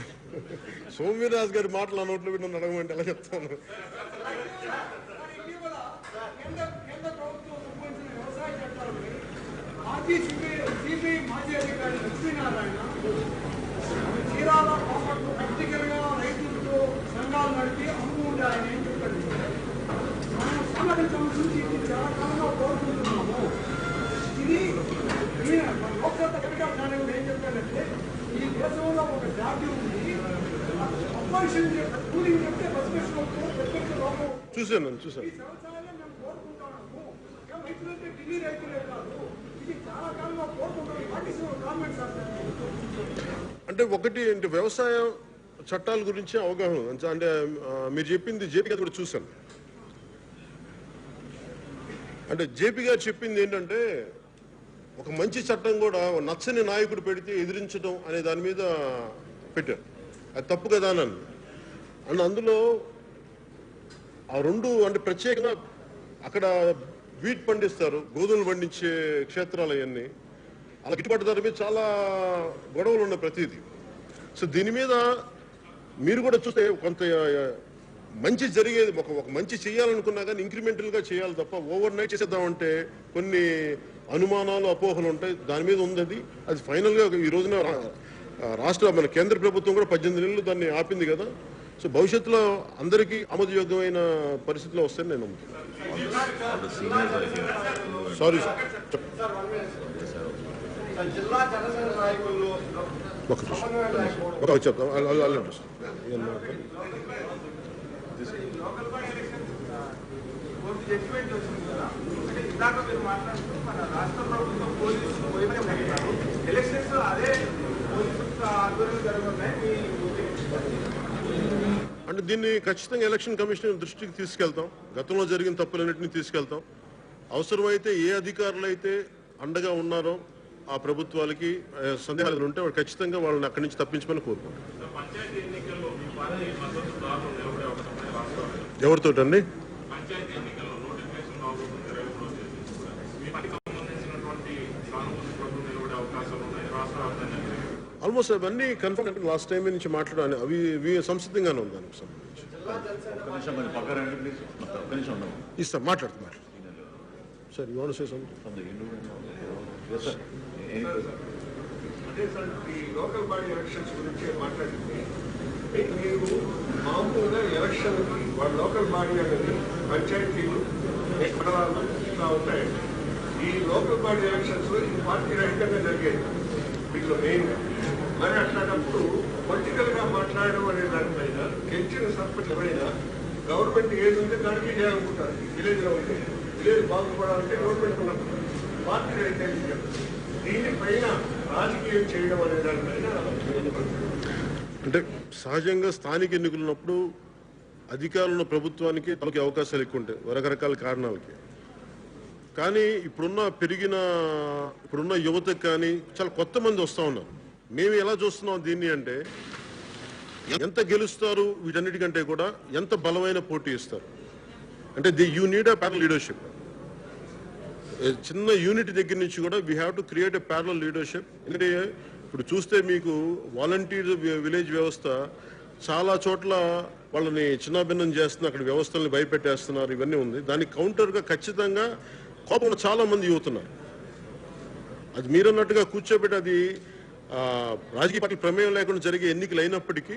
సోమవీరాజు గారి మాటలు ఆ నోట్లో విన్న అడగమంటే ఎలా చెప్తాను. ఈ దేశంలో ఒక జాతి ఉంది, చూశాను. అంటే ఒకటి అంటే వ్యవసాయ చట్టాల గురించి అవగాహన, అంటే మీరు చెప్పింది జేపీ గారు కూడా చూశాను. అంటే జేపీ గారు చెప్పింది ఏంటంటే ఒక మంచి చట్టం కూడా నచ్చని నాయకుడు పెడితే ఎదిరించడం అనే దాని మీద పెట్టారు. అది తప్పు కదా అని అండ్ అందులో ఆ రెండు అంటే ప్రత్యేకంగా అక్కడ వీట్ పండిస్తారు, గోధుమలు పండించే క్షేత్రాలు అవన్నీ, అలా గిట్టుబాటు ధర మీద చాలా గొడవలు ఉన్నాయి ప్రతిదీ. సో దీని మీద మీరు కూడా చూస్తే కొంత మంచి జరిగేది, ఒక మంచి చేయాలనుకున్నా కానీ ఇంక్రిమెంటల్గా చేయాలి తప్ప ఓవర్ నైట్ చేసేద్దామంటే కొన్ని అనుమానాలు అపోహలు ఉంటాయి. దాని మీద ఉంది. అది ఫైనల్గా ఈ రోజున మన కేంద్ర ప్రభుత్వం కూడా 18 నెలలు దాన్ని ఆపింది కదా. సో భవిష్యత్తులో అందరికీ ఆమోదయోగ్యమైన పరిస్థితిలో వస్తాయని నేను నమ్ముతున్నాను. సీనియర్స్ అయితే సారీ జిల్లా జనసేన నాయకుల్లో ఒక చెప్తాం local body elections court judgment వచ్చింది కదా. అంటే ఇందాక మీరు మాట్లాడుతూ మన రాష్ట్ర ప్రభుత్వం పోలీసులు వైపు పెట్టారు. ఎలక్షన్స్ అదే పోలీసు ఆధ్వర్యంలో జరుగుతున్నాయి. మీ అంటే దీన్ని ఖచ్చితంగా ఎలక్షన్ కమిషన్ దృష్టికి తీసుకెళ్తాం. గతంలో జరిగిన తప్పులన్నింటినీ తీసుకెళ్తాం. అవసరమైతే ఏ అధికారులు అయితే అండగా ఉన్నారో ఆ ప్రభుత్వాలకి సందేహాలు ఉంటే వాళ్ళు ఖచ్చితంగా వాళ్ళని అక్కడి నుంచి తప్పించమని కోరుకుంటాం. పంచాయతీ ఎన్నికల్లో మీ పార్టీ మద్దతుదారులు నిలబడే అవకాశం రాష్ట్రాలు ఎవరితోటండి? పంచాయతీ ఎన్నికల్లో నోటిఫికేషన్ రాబోతుంది 20 మీ పార్టీకి సంబంధించినటువంటి సానుభూతి పనులు నిలబడే అవకాశాలు ఉన్నాయి రాష్ట్ర వ్యాప్తంగా. ఆల్మోస్ట్ అవన్నీ కన్ఫర్మ్ అంటే లాస్ట్ టైం నుంచి మాట్లాడాలి. అవి సంసిద్ధంగానే ఉంది దానికి సంబంధించి. ఒక్క నిమిషం మరి పక్క రండి ప్లీజ్. ఒక్క నిమిషం ఉండవు. ఇస్తాం మాట్లాడుతున్నాం sir. You want to say something? అదే సార్, ఈ లోకల్ బాడీ ఎలక్షన్స్ గురించి మాట్లాడింది. మీరు మామూలుగా ఎలక్షన్కి వాళ్ళ లోకల్ బాడీ అనేది పంచాయతీలు మండలాలు ఇట్లా ఉంటాయి. ఈ లోకల్ బాడీ ఎలక్షన్స్ ఈ పార్టీ రహితంగా జరిగేది వీటిలో మెయిన్గా. మరి అట్లాంటప్పుడు పొలిటికల్ గా మాట్లాడడం అనే దానిపైన గెలిచిన సర్పంచ్ ఎవరైనా గవర్నమెంట్ ఏది ఉంటే దానికి చేయాలనుకుంటారు. విలేజ్ లో ఉంటే విలేజ్ బాగుపడాలంటే గవర్నమెంట్ ఉన్నప్పుడు పార్టీ రహితంగా దీనిపైన రాజకీయం చేయడం అనే దానిపైన అంటే సహజంగా స్థానిక ఎన్నికలు ఉన్నప్పుడు అధికారులను ప్రభుత్వానికి తమకి అవకాశాలు ఎక్కువ ఉంటాయి రకరకాల కారణాలకి. కానీ ఇప్పుడున్న యువతకు కానీ చాలా కొత్త మంది వస్తూ ఉన్నారు. మేము ఎలా చూస్తున్నాం దీన్ని అంటే ఎంత గెలుస్తారు వీటన్నిటికంటే కూడా ఎంత బలమైన పోటీ ఇస్తారు. అంటే you need a parallel leadership. చిన్న యూనిట్ దగ్గర నుంచి కూడా we have to create a parallel leadership. ఎందుకంటే ఇప్పుడు చూస్తే మీకు వాలంటీర్ విలేజ్ వ్యవస్థ చాలా చోట్ల వాళ్ళని చిన్నాభిన్నం చేస్తున్నారు, అక్కడ వ్యవస్థల్ని భయపెట్టేస్తున్నారు, ఇవన్నీ ఉంది. దానికి కౌంటర్గా ఖచ్చితంగా కోపంలో చాలా మంది యువతున్నారు. అది మీరన్నట్టుగా కూర్చోబెట్టి అది రాజకీయ పార్టీ ప్రమేయం లేకుండా జరిగే ఎన్నికలు అయినప్పటికీ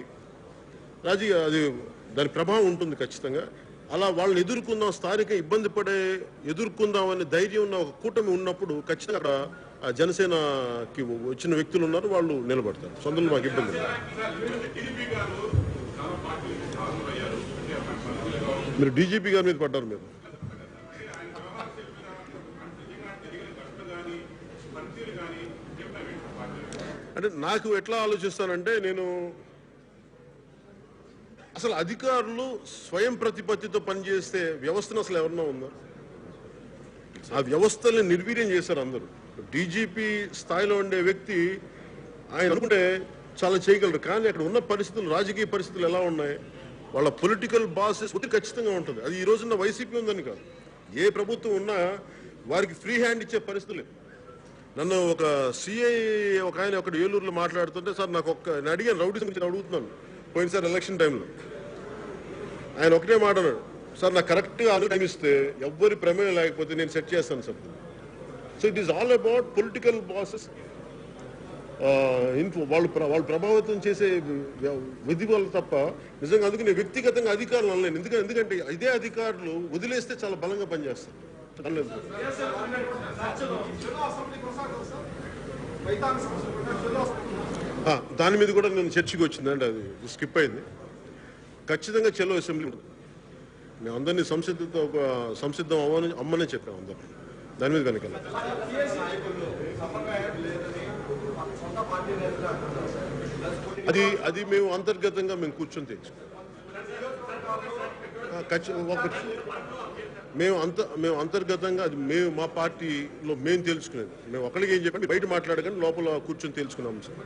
అది దాని ప్రభావం ఉంటుంది ఖచ్చితంగా. అలా వాళ్ళని ఎదుర్కొందాం, స్థానిక ఇబ్బంది ఎదుర్కొందాం అనే ధైర్యం ఉన్న ఒక కూటమి ఉన్నప్పుడు ఖచ్చితంగా అక్కడ జనసేనకి వచ్చిన వ్యక్తులు ఉన్నారు, వాళ్ళు నిలబడతారు. సొంతంలో మాకు ఇబ్బంది లేదు. మీరు డీజీపీ గారి మీద పడ్డారు. మీరు అంటే నాకు ఎట్లా ఆలోచిస్తానంటే, నేను అసలు అధికారులు స్వయం ప్రతిపత్తితో పనిచేస్తే వ్యవస్థను అసలు ఎవరన్నా ఉందా? ఆ వ్యవస్థల్ని నిర్వీర్యం చేశారు అందరూ. డీజీపీ స్థాయిలో ఉండే వ్యక్తి ఆయన అనుకుంటే చాలా చేయగలరు. కానీ అక్కడ ఉన్న పరిస్థితులు, రాజకీయ పరిస్థితులు ఎలా ఉన్నాయి, వాళ్ళ పొలిటికల్ బాసెస్ ఒత్తిడి ఖచ్చితంగా ఉంటుంది. అది ఈ రోజున్న వైసీపీ ఉందని కాదు, ఏ ప్రభుత్వం ఉన్నా వారికి ఫ్రీ హ్యాండ్ ఇచ్చే పరిస్థితులు. నన్ను ఒక సిఐ ఒక ఆయన ఒకటి ఏలూరులో మాట్లాడుతుంటే, సార్ నాకు నేను అడిగాను, రౌడీస్ గురించి అడుగుతున్నాను పోయినసారి ఎలక్షన్ టైంలో. ఆయన ఒకటే మాట అన్నాడు, సార్ నాకు కరెక్ట్గా టైం ఇస్తే ఎవ్వరి ప్రమేయం లేకపోతే నేను సెట్ చేస్తాను sir. So it is all about political bosses. వాళ్ళు ప్రభావితం చేసే విధి వల్ల తప్ప నిజంగా. అందుకని వ్యక్తిగతంగా అధికారులు అనలేను. ఎందుకంటే ఇదే అధికారులు వదిలేస్తే చాలా బలంగా పనిచేస్తారు. దాని మీద కూడా నేను చర్చకి వచ్చిందండి, అది స్కిప్ అయింది. ఖచ్చితంగా చెల్లో అసెంబ్లీ ఉంటుంది. మేము అందరినీ సంసిద్ధం అమ్మనే చెప్పాము అందరూ. దాని మీద కనుక అది మేము అంతర్గతంగా మేము కూర్చొని తెలుసుకున్నాం. మేము అంతర్గతంగా అది మా పార్టీలో మేము తెలుసుకునేది. మేము ఒకరికి ఏం చెప్పండి బయట మాట్లాడగానే లోపల కూర్చొని తెలుసుకున్నాము సార్.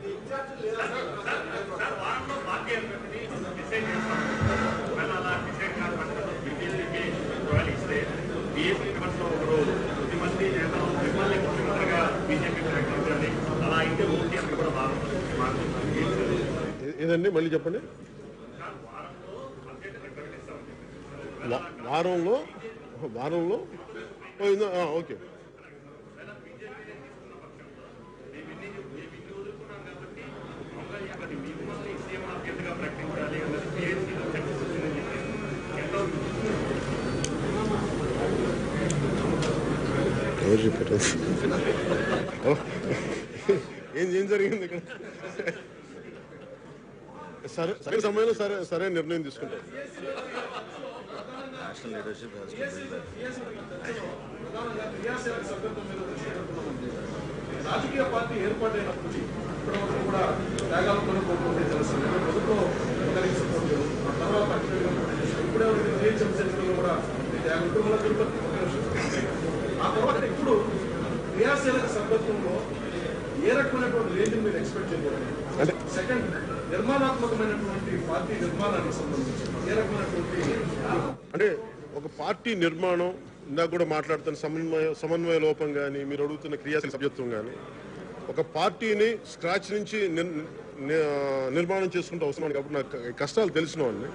ఏదండి మళ్ళీ చెప్పండి. వారంలో ఓకే. ఎవరు చెప్పారు? ఏం జరిగింది ఇక్కడ? సరే సమయంలో సరైన నిర్ణయం తీసుకుంటారు. National leadership has to build that. రాజకీయ పార్టీ ఏర్పాటైనప్పటికీ ఇప్పటివరకు కూడా త్యాగాలు కొనుక్కోకుండా తెలుస్తుంది. ప్రభుత్వం ఒకరికి సపోర్ట్ లేదు. ఆ తర్వాత ఇప్పుడే జిహెచ్ఎం సెంటర్లో కూడా త్యాగం తిరుపతి ఆ తర్వాత ఇప్పుడు క్రియాశీలక సభ్యత్వంలో ఏ రకమైనటువంటి రేంజ్ మీరు ఎక్స్పెక్ట్ చేయకూడదు. అంటే సెకండ్, నిర్మాణాత్మకమైనటువంటి పార్టీ నిర్మాణానికి సంబంధించి ఏ రకమైనటువంటి అంటే ఒక పార్టీ నిర్మాణం, ఇందాక కూడా మాట్లాడుతున్న సమన్వయ లోపం కానీ, మీరు అడుగుతున్న క్రియాశీల సభ్యత్వం కానీ, ఒక పార్టీని స్క్రాచ్ నుంచి నిర్మాణం చేసుకుంటూ అవసరం కాబట్టి నాకు కష్టాలు తెలిసిన వాడిని.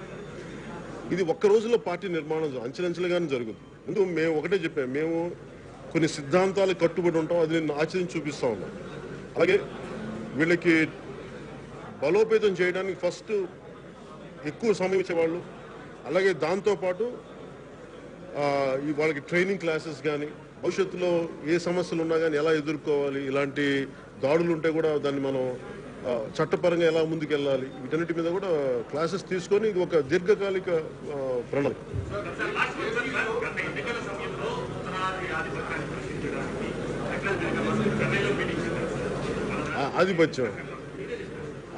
ఇది ఒక్క రోజులో పార్టీ నిర్మాణం అంచెలంచెలుగానే జరుగుతుంది. ఎందుకు మేము ఒకటే చెప్పాము, మేము కొన్ని సిద్ధాంతాలు కట్టుబడి ఉంటాం, అది నేను ఆచరించి చూపిస్తా ఉన్నాం. అలాగే వీళ్ళకి బలోపేతం చేయడానికి ఫస్ట్ ఎక్కువ సమయం ఇచ్చేవాళ్ళు, అలాగే దాంతోపాటు వాళ్ళకి ట్రైనింగ్ క్లాసెస్ కానీ, భవిష్యత్తులో ఏ సమస్యలు ఉన్నా కానీ ఎలా ఎదుర్కోవాలి, ఇలాంటి దాడులు ఉంటే కూడా దాన్ని మనం చట్టపరంగా ఎలా ముందుకెళ్ళాలి, వీటన్నిటి మీద కూడా క్లాసెస్ తీసుకొని ఇది ఒక దీర్ఘకాలిక ప్రణాళిక.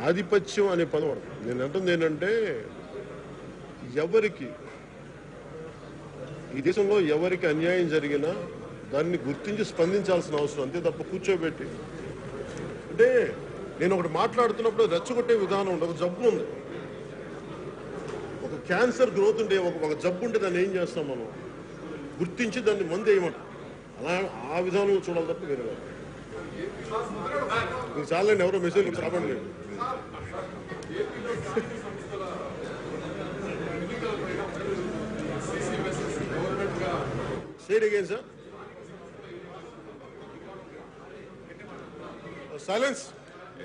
ఆధిపత్యం అనే పదం నేను అంటుంది ఏంటంటే, ఎవరికి ఈ దేశంలో ఎవరికి అన్యాయం జరిగినా దాన్ని గుర్తించి స్పందించాల్సిన అవసరం, అంతే తప్ప కూర్చోబెట్టి. అంటే నేను ఒకటి మాట్లాడుతున్నప్పుడు రెచ్చగొట్టే విధానం ఉండదు. జబ్బు ఉంది, ఒక క్యాన్సర్ గ్రోత్ ఉంటే, ఒక జబ్బు ఉంటే దాన్ని ఏం చేస్తాం మనం, గుర్తించి దాన్ని మందు వేయమంటాం. అలా ఆ విధానంలో చూడాలి తప్ప వేరే వాళ్ళు. మీకు చాలండి, ఎవరో message రాబండి. Say it again, sir. Silence.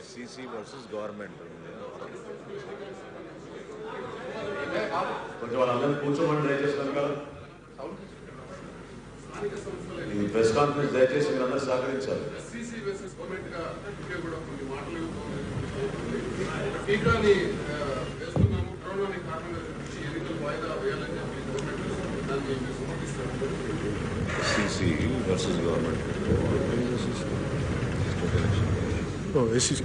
SCC versus government. కొంచెం వాళ్ళందరూ కూర్చోమని ట్రై చేస్తున్నారు కదా. ఈ ప్రెస్ కాన్ఫరెన్స్ దయచేసి మీరు అందరూ సహకరించాలి. టీకాని వేస్తున్నాము, కరోనాని కారణంగా చూపించి ఎన్నికలు వాయిదా వేయాలని చెప్పి గవర్నమెంట్ దాన్ని సమర్పిస్తారు. SCC versus government. SCC.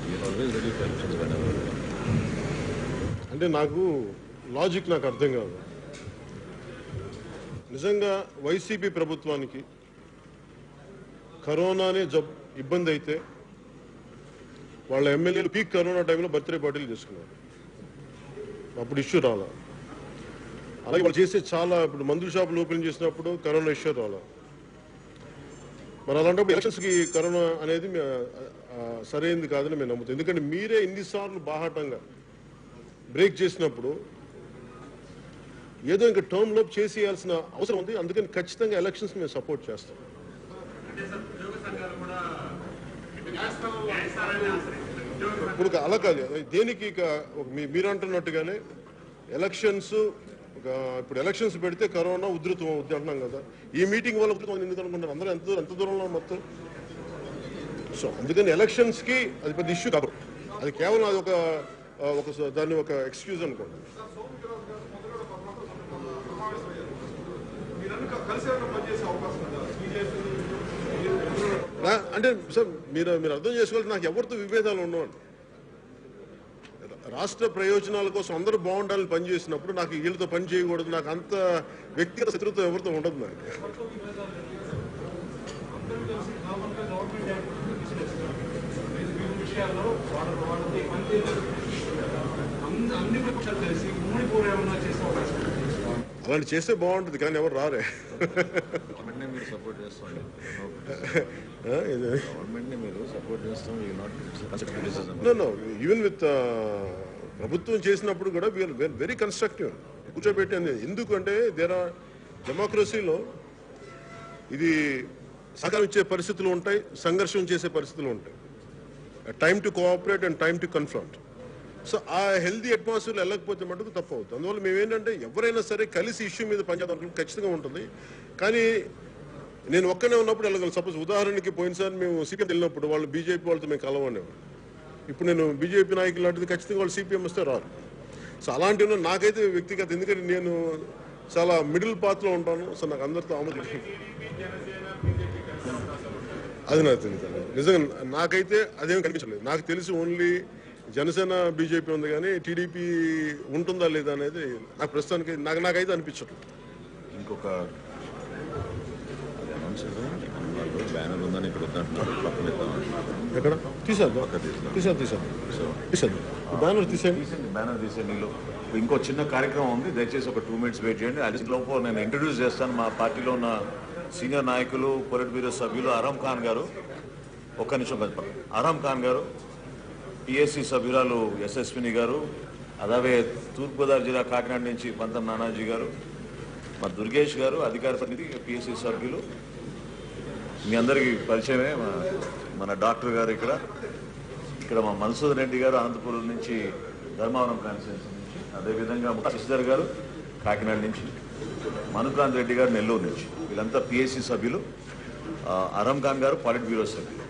You're always ready for elections whenever. అంటే నాకు లాజిక్ నాకు అర్థం కాదు. నిజంగా వైసీపీ ప్రభుత్వానికి కరోనానే ఇబ్బంది అయితే వాళ్ళ ఎమ్మెల్యేలు పీక్ కరోనా టైంలో బర్త్డే పార్టీలు చేసుకున్నారు, అప్పుడు ఇష్యూ రాలా. అలాగే వాళ్ళు చేసే చాలా, ఇప్పుడు మందుల షాపులు ఓపెన్ చేసినప్పుడు కరోనా ఇష్యూ రాలా. మరి అలాంటప్పుడు ఎలక్షన్స్కి కరోనా అనేది సరైనది కాదని మేము నమ్ముతాం. ఎందుకంటే మీరే ఇన్నిసార్లు బాహాటంగా బ్రేక్ చేసినప్పుడు ఏదో ఇంకా టర్మ్ లోపు చేసేయాల్సిన అవసరం ఉంది. అందుకని ఖచ్చితంగా ఎలక్షన్స్ మేము సపోర్ట్ చేస్తాం. ఇప్పుడు అలా కాదు, దేనికి మీరు అంటున్నట్టుగానే ఎలక్షన్స్, ఇప్పుడు ఎలక్షన్స్ పెడితే కరోనా ఉధృతం అవుద్ది అంటున్నాం కదా. ఈ మీటింగ్ వల్ల ఎందుకు అనుకుంటారు, అందరూ ఎంత దూరంలో మొత్తం. సో అందుకని ఎలక్షన్స్కి అది పెద్ద ఇష్యూ కాదు, అది కేవలం అది ఒక దాన్ని ఒక ఎక్స్క్యూజ్ అనుకోండి. అంటే సార్ మీరు అర్థం చేసుకోవాలి, నాకు ఎవరితో విభేదాలు ఉండవండి. రాష్ట్ర ప్రయోజనాల కోసం అందరూ బాగుండాలని పనిచేసినప్పుడు నాకు వీళ్ళతో పని చేయకూడదు, నాకు అంత వ్యక్తిగత శత్రుత్వం ఎవరితో ఉండదు నాకు. అలాంటి చేస్తే బాగుంటుంది, కానీ ఎవరు రారే. గవర్నమెంట్ని మీరు సపోర్ట్ చేస్తాం, గవర్నమెంట్ని మీరు సపోర్ట్ చేస్తాం. ఈవెన్ విత్ ప్రభుత్వం చేసినప్పుడు కూడా వెరీ కన్స్ట్రక్టివ్ కూర్చోబెట్టి. ఎందుకంటే డెమోక్రసీలో ఇది సహకారం ఇచ్చే పరిస్థితులు ఉంటాయి, సంఘర్షణ చేసే పరిస్థితులు ఉంటాయి. Time to cooperate and time to confront. So ఆ హెల్దీ అట్మాస్ఫియర్లో వెళ్ళకపోతే మటుకు తప్పు అవుతుంది. అందువల్ల మేమేంటంటే ఎవరైనా సరే కలిసి ఇష్యూ మీద పనిచేద్దాం ఖచ్చితంగా ఉంటుంది. కానీ నేను ఒక్కనే ఉన్నప్పుడు వెళ్ళగలను. సపోజ్ ఉదాహరణకి పోయినసారి మేము సిపిఎం వెళ్ళినప్పుడు వాళ్ళు బీజేపీ వాళ్ళతో మేము కలవనేవాడు. ఇప్పుడు నేను బీజేపీ నాయకులు లాంటిది ఖచ్చితంగా వాళ్ళు సిపిఎం వస్తే రారు. సో అలాంటివి నాకైతే వ్యక్తిగత, ఎందుకంటే నేను చాలా మిడిల్ పాత్లో ఉంటాను. సో నాకు అందరితో ఆమోదం అది నాకు తెలియదు. నిజంగా నాకైతే అదేం కనిపించలేదు. నాకు తెలిసి ఓన్లీ జనసేన బీజేపీ ఉంది, కానీ టీడీపీ ఉంటుందా లేదా అనేది నాకు ప్రస్తుతానికి నాకైతే అనిపించట్లేదు. ఇంకొక బ్యానర్ ఉందని ఇక్కడ వద్దంటున్నారు. పక్కన ఎక్కడ తీసేద్దాం, పక్క తీస్తాం. తీసేద్దాం బ్యానర్ తీసేయండి. బ్యానర్ తీసే నీళ్ళు ఇంకో చిన్న కార్యక్రమం ఉంది. దయచేసి ఒక 2 minutes వెయిట్ చేయండి. అది లోపు నేను ఇంట్రడ్యూస్ చేస్తాను మా పార్టీలో ఉన్న సీనియర్ నాయకులు, పొలిట్ బ్యూరో సభ్యులు అరామ్ ఖాన్ గారు. ఒక్క నిమిషం పక్కన. అరామ్ ఖాన్ గారు, పిఎస్సి సభ్యురాలు యశస్విని గారు, అలాగే తూర్పుగోదావరి జిల్లా కాకినాడ నుంచి పంతం నానాజీ గారు, మా దుర్గేష్ గారు అధికార ప్రతినిధి పిఎస్సి సభ్యులు. మీ అందరికీ పరిచయమే మన డాక్టర్ గారు. ఇక్కడ మా మధుసూదన్ రెడ్డి గారు అనంతపురం నుంచి, ధర్మవరం కాన్స్టిట్యున్సీ నుంచి, అదేవిధంగా శశిధర్ గారు కాకినాడ నుంచి, మనుకాంత్ రెడ్డి గారు నెల్లూరు నుంచి. వీళ్ళంతా పిఎస్సి సభ్యులు. అరామ్ ఖాన్ గారు పొలిట్ బ్యూరో సభ్యులు.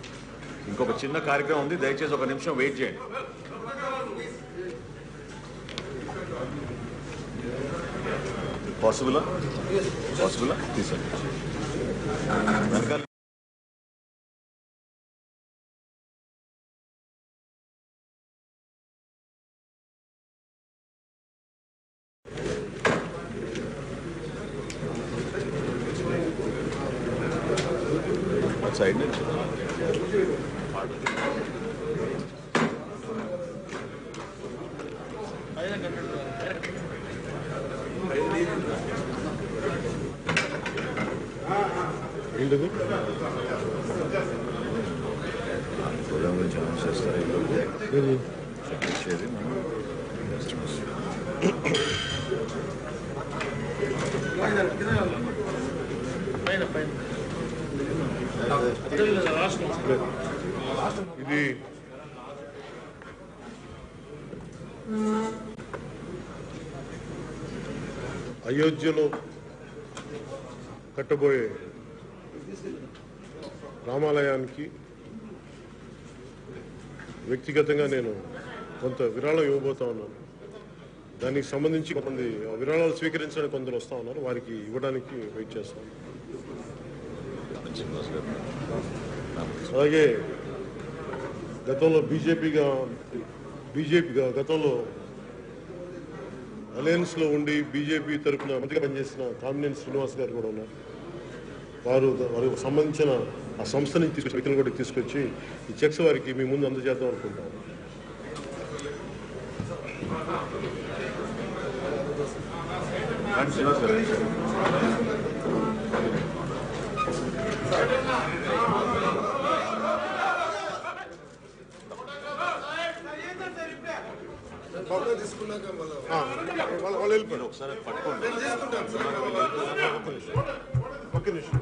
ఇంకొక చిన్న కార్యక్రమం ఉంది. దయచేసి ఒక నిమిషం వెయిట్ చేయండి. పాసిబులా తీసండి. వెనకాల సైడ్ నుంచి ఏంటిది ప్రోగ్రామ్ గురించి అనౌన్స్ చేస్తారు. ఇచ్చేది మనం ఇది అయోధ్యలో కట్టబోయే రామాలయానికి వ్యక్తిగతంగా నేను కొంత విరాళం ఇవ్వబోతా ఉన్నాను. దానికి సంబంధించి కొంతమంది విరాళాలు స్వీకరించడానికి కొందరు వస్తూ ఉన్నారు. వారికి ఇవ్వడానికి వెయిట్ చేస్తాను. అలాగే గతంలో బీజేపీగా గతంలో అలయన్స్లో ఉండి బీజేపీ తరఫున మంత్రిగా పనిచేసిన కామినేని శ్రీనివాస్ గారు కూడా ఉన్నారు. వారికి సంబంధించిన ఆ సంస్థ నుంచి తీసుకొచ్చి వ్యక్తులు కూడా తీసుకొచ్చి ఈ చెక్స్ వారికి మీ ముందు అందజేద్దాం అనుకుంటాం. వాళ్ళు వెళ్ళిపోయారు. ఒకసారి పట్టుకోండి. ఒక్క నిమిషం.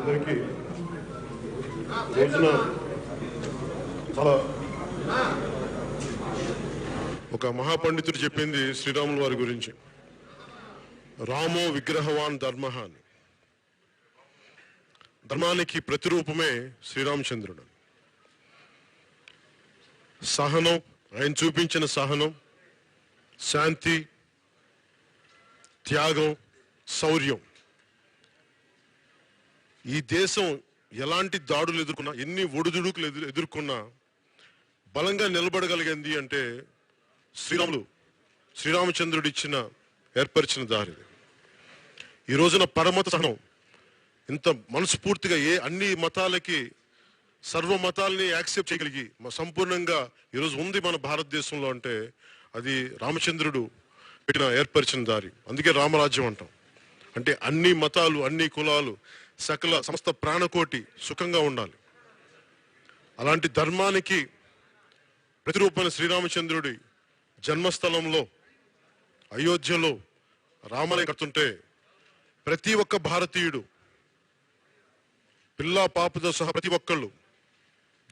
అందరికీ రోజున చాలా ఒక మహాపండితుడు చెప్పింది శ్రీరాముల వారి గురించి, రామో విగ్రహవాన్ ధర్మః అని. ధర్మానికి ప్రతిరూపమే శ్రీరామచంద్రుడు. సహనం, ఆయన చూపించిన సహనం, శాంతి, త్యాగం, శౌర్యం. ఈ దేశం ఎలాంటి దాడులు ఎదుర్కొన్నా, ఎన్ని ఒడిదుడుకులు ఎదుర్కొన్నా బలంగా నిలబడగలిగింది అంటే శ్రీరామచంద్రుడు ఏర్పరిచిన దారి. ఈ రోజున పరమత సహనం ఇంత మనస్ఫూర్తిగా అన్ని మతాలకి, సర్వ మతాలని యాక్సెప్ట్ చేయగలిగి సంపూర్ణంగా ఈరోజు ఉంది మన భారతదేశంలో అంటే అది రామచంద్రుడు ఏర్పరిచిన దారి. అందుకే రామరాజ్యం అంటాం. అంటే అన్ని మతాలు, అన్ని కులాలు, సకల సమస్త ప్రాణకోటి సుఖంగా ఉండాలి. అలాంటి ధర్మానికి ప్రతిరూపమైన శ్రీరామచంద్రుడి జన్మస్థలంలో అయోధ్యలో రామాలయం కడుతుంటే ప్రతి ఒక్క భారతీయుడు పిల్ల పాపతో సహా ప్రతి ఒక్కళ్ళు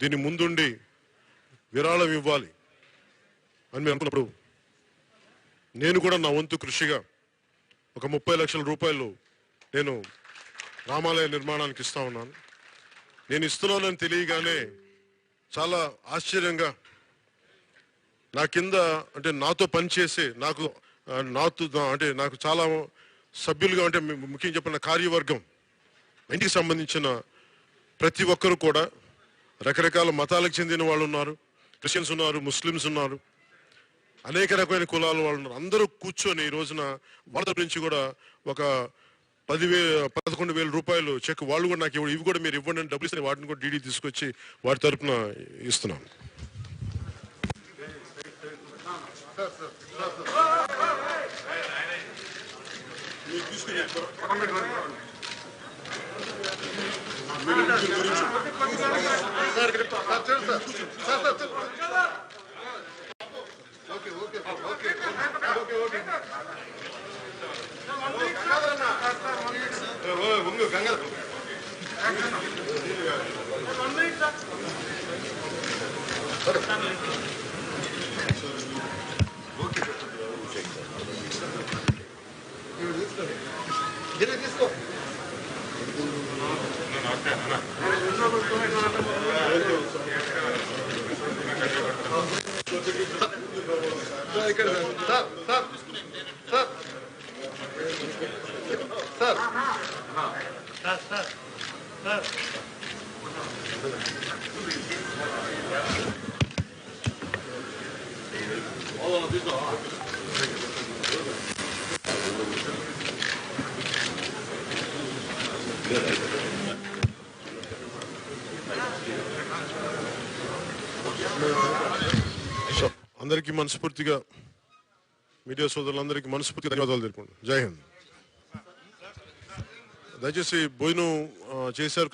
దీని ముందుండి విరాళం ఇవ్వాలి అని మేము అనుకున్నప్పుడు నేను కూడా నా వంతు కృషిగా ఒక 30 లక్షల రూపాయలు నేను రామాలయ నిర్మాణానికి ఇస్తా ఉన్నాను. నేను ఇస్తున్నానని తెలియగానే చాలా ఆశ్చర్యంగా నా కింద అంటే నాతో పనిచేసే నాకు చాలా సభ్యులుగా అంటే ముఖ్యంగా చెప్పిన కార్యవర్గం ఇంటికి సంబంధించిన ప్రతి ఒక్కరు కూడా రకరకాల మతాలకు చెందిన వాళ్ళు ఉన్నారు, క్రిస్టియన్స్ ఉన్నారు, ముస్లిమ్స్ ఉన్నారు, అనేక రకమైన కులాల వాళ్ళు ఉన్నారు. అందరూ కూర్చొని ఈ రోజున వాళ్ళ నుంచి కూడా ఒక 11,000 రూపాయలు చెక్ వాళ్ళు కూడా నాకు ఇవి కూడా మీరు ఇవ్వండి అని డబ్బులు ఇస్తే వాటిని కూడా డీడీ తీసుకొచ్చి వాటి తరఫున ఇస్తున్నాం. అందరికీ మనస్ఫూర్తిగా మీడియా సోదరులందరికీ మనస్ఫూర్తిగా ధన్యవాదాలు తెలుపుకుంటాను. జై హింద్. దయచేసి భోజనం చేశారు.